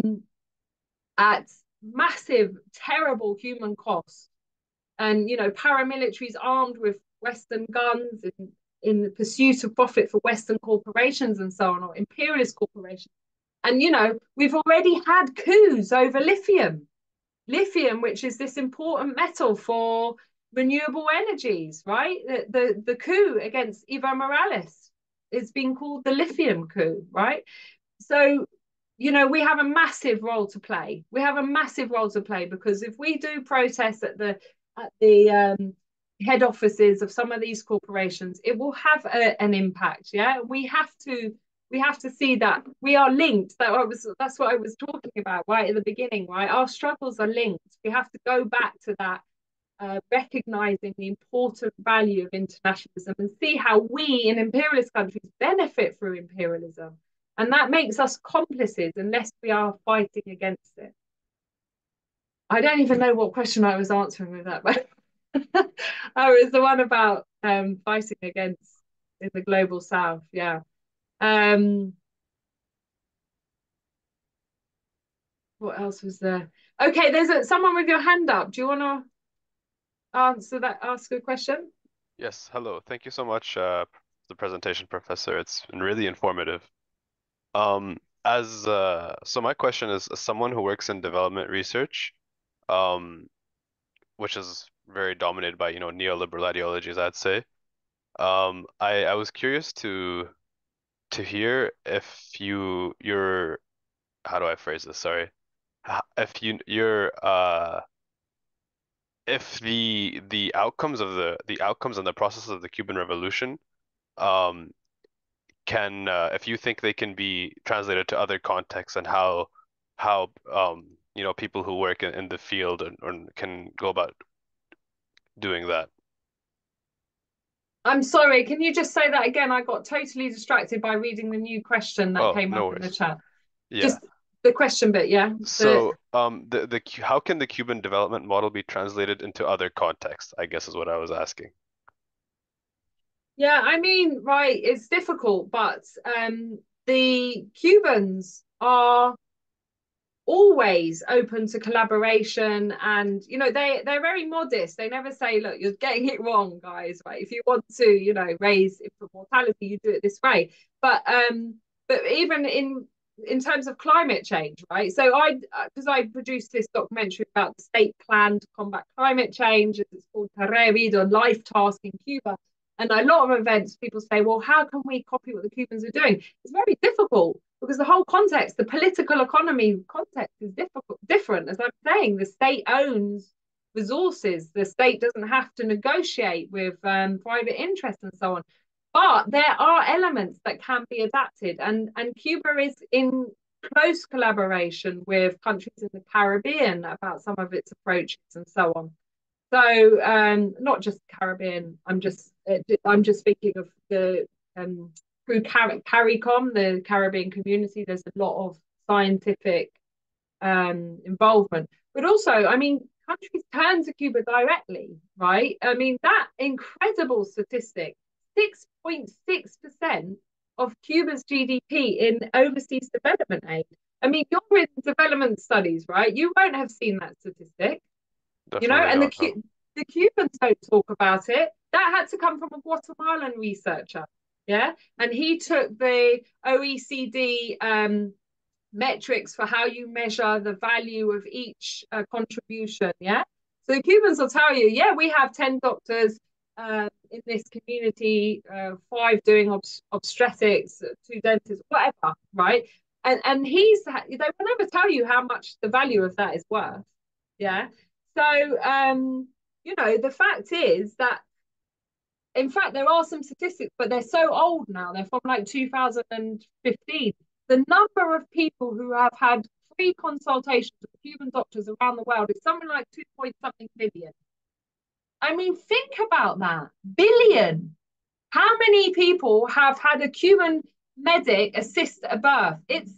massive, terrible human cost. And, you know, paramilitaries armed with Western guns in the pursuit of profit for Western corporations and so on, or imperialist corporations. And, you know, we've already had coups over lithium, which is this important metal for renewable energies, right? The coup against Evo Morales is being called the lithium coup, right? So, you know, we have a massive role to play. We have a massive role to play, because if we do protests at the head offices of some of these corporations, it will have an impact. Yeah, we have to see that we are linked. That's what I was talking about right at the beginning. Right, our struggles are linked. We have to go back to that, recognizing the important value of internationalism and see how we in imperialist countries benefit through imperialism. And that makes us complices unless we are fighting against it. I don't even know what question I was answering with that, but oh, it was the one about fighting against in the global south. Yeah. What else was there? Okay, there's someone with your hand up. Do you want to ask a question? Yes, hello. Thank you so much for the presentation, Professor. It's been really informative. So my question is, as someone who works in development research, um, which is very dominated by, neoliberal ideologies, I'd say. I was curious to hear if you're how do I phrase this? Sorry. If you're if the outcomes of the outcomes and the process of the Cuban Revolution um can if you think they can be translated to other contexts, and how people who work in the field or can go about doing that. I'm sorry, can you just say that again? I got totally distracted by reading the new question that came No up in the worries. chat. Yeah. Just the question bit, yeah. So, how can the Cuban development model be translated into other contexts, I guess is what I was asking. Yeah, I mean, right, it's difficult, but the Cubans are always open to collaboration, and they're very modest. They never say, look, you're getting it wrong, guys, right? If you want to raise infant mortality, you do it this way. But even in terms of climate change, right? So because I produced this documentary about the state plan to combat climate change, it's called Tarea or Life Task in Cuba. And a lot of events, people say, well, how can we copy what the Cubans are doing? It's very difficult, because the whole context, the political economy context, is different. As I'm saying, the state owns resources. The state doesn't have to negotiate with private interests and so on. But there are elements that can be adapted. And Cuba is in close collaboration with countries in the Caribbean about some of its approaches and so on. So not just Caribbean. I'm just speaking of the through CARICOM, the Caribbean community. There's a lot of scientific involvement, but also, I mean, countries turn to Cuba directly, right? I mean, that incredible statistic: 6.6% of Cuba's GDP in overseas development aid. I mean, you're in development studies, right? You won't have seen that statistic. Definitely And not, the Cubans don't talk about it. That had to come from a Guatemalan researcher, yeah? And he took the OECD metrics for how you measure the value of each contribution, yeah? So the Cubans will tell you, yeah, we have 10 doctors in this community, 5 doing obstetrics, 2 dentists, whatever, right? And they will never tell you how much the value of that is worth, yeah? So, the fact is that, in fact, there are some statistics, but they're so old now. They're from like 2015. The number of people who have had free consultations with Cuban doctors around the world is something like 2 point something billion. I mean, think about that. Billion. How many people have had a Cuban medic assist a birth? It's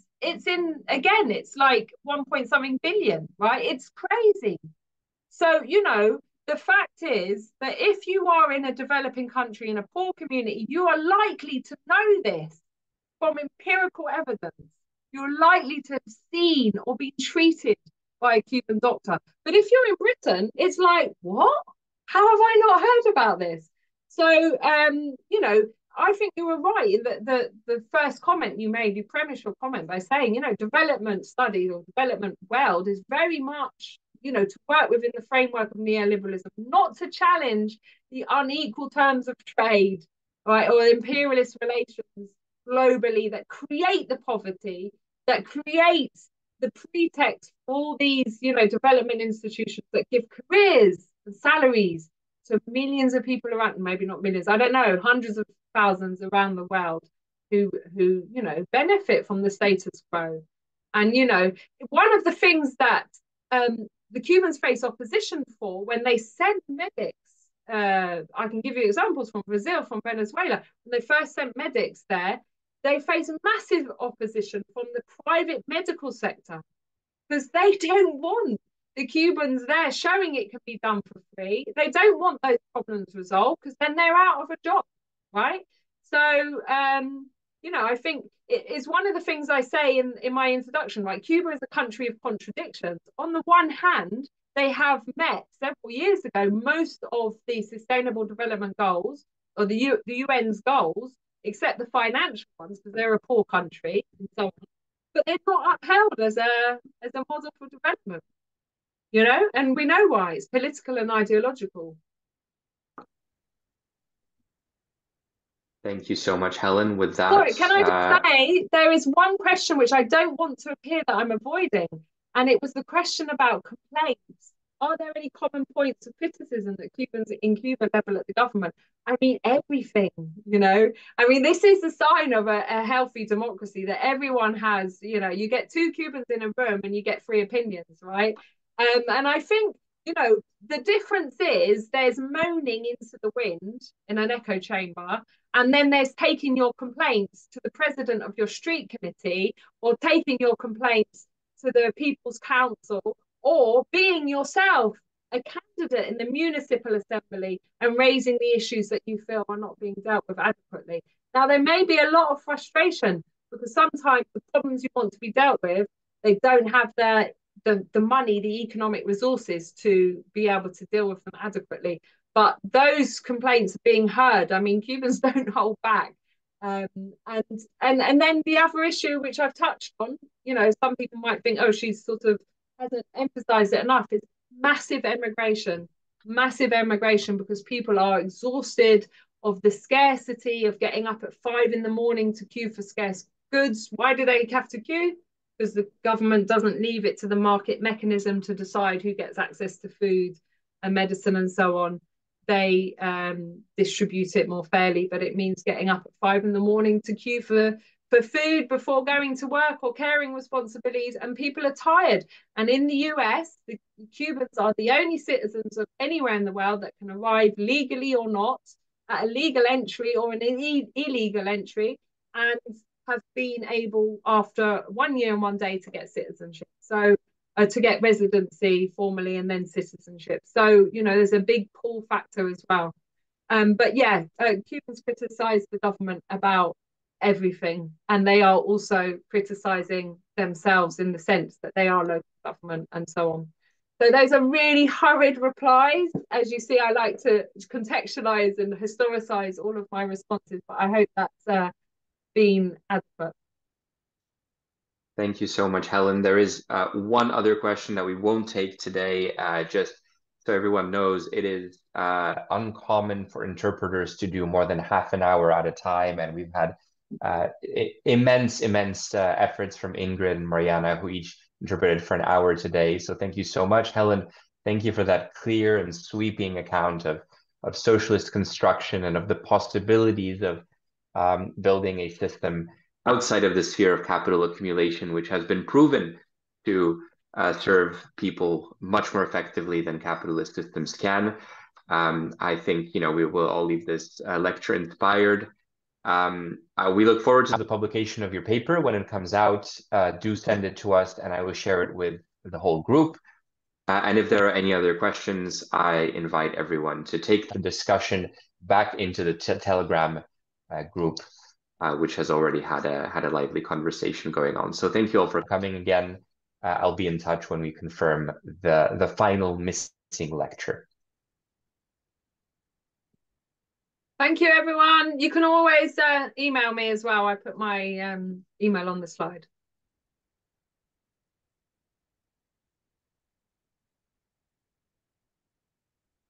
like 1 point something billion, right? It's crazy. So, the fact is that if you are in a developing country, in a poor community, you are likely to know this from empirical evidence. You're likely to have seen or been treated by a Cuban doctor. But if you're in Britain, it's like, what? How have I not heard about this? So, I think you were right in the first comment you made. You premised your comment by saying, development studies or development world is very much to work within the framework of neoliberalism, not to challenge the unequal terms of trade, right, or imperialist relations globally that create the poverty, that create the pretext for all these, development institutions that give careers and salaries to millions of people around, maybe not millions, I don't know, hundreds of thousands around the world who benefit from the status quo. And, one of the things that the Cubans face opposition for when they send medics, I can give you examples from Brazil, from Venezuela, when they first sent medics there, they face massive opposition from the private medical sector because they don't want the Cubans there showing it can be done for free. They don't want those problems resolved because then they're out of a job, right? So, I think it is one of the things I say in my introduction, right? Cuba is a country of contradictions. On the one hand, they have met several years ago most of the Sustainable Development Goals or the UN's goals, except the financial ones because they're a poor country and so on. But they're not upheld as a model for development, and we know why. It's political and ideological. Thank you so much, Helen. With that, sorry, can I just say there is one question which I don't want to appear that I'm avoiding, and it was the question about complaints. Are there any common points of criticism that Cubans in Cuba level at the government? I mean, everything, I mean, this is a sign of a healthy democracy that everyone has, you get two Cubans in a room and you get 3 opinions, right? And I think, the difference is there's moaning into the wind in an echo chamber, and then there's taking your complaints to the president of your street committee or taking your complaints to the People's Council, or being yourself a candidate in the municipal assembly and raising the issues that you feel are not being dealt with adequately. Now, there may be a lot of frustration because sometimes the problems you want to be dealt with, they don't have the money, the economic resources to be able to deal with them adequately. But those complaints are being heard. I mean, Cubans don't hold back. And then the other issue, which I've touched on, some people might think, oh, she's sort of hasn't emphasized it enough, is massive emigration because people are exhausted of the scarcity of getting up at 5 a.m. to queue for scarce goods. Why do they have to queue? Because the government doesn't leave it to the market mechanism to decide who gets access to food and medicine and so on. They distribute it more fairly, but it means getting up at 5 a.m. to queue for food before going to work or caring responsibilities, and people are tired. And in the US, the Cubans are the only citizens of anywhere in the world that can arrive legally or not at a legal entry or an illegal entry, and have been able after 1 year and 1 day to get citizenship. So to get residency formally and then citizenship. So, there's a big pull factor as well. But yeah, Cubans criticize the government about everything, and they are also criticizing themselves in the sense that they are local government and so on. So those are really hurried replies. As you see, I like to contextualize and historicize all of my responses, but I hope that's been adequate. Thank you so much, Helen. There is one other question that we won't take today, just so everyone knows. It is uncommon for interpreters to do more than half an hour at a time, and we've had immense efforts from Ingrid and Mariana, who each interpreted for an hour today. So thank you so much, Helen. Thank you for that clear and sweeping account of socialist construction and of the possibilities of building a system outside of the sphere of capital accumulation, which has been proven to serve people much more effectively than capitalist systems can. I think, we will all leave this lecture inspired. We look forward to the publication of your paper when it comes out. Do send it to us and I will share it with the whole group. And if there are any other questions, I invite everyone to take the discussion back into the Telegram group, which has already had a lively conversation going on. So thank you all for coming again. I'll be in touch when we confirm the final missing lecture. Thank you, everyone. You can always email me as well. I put my email on the slide.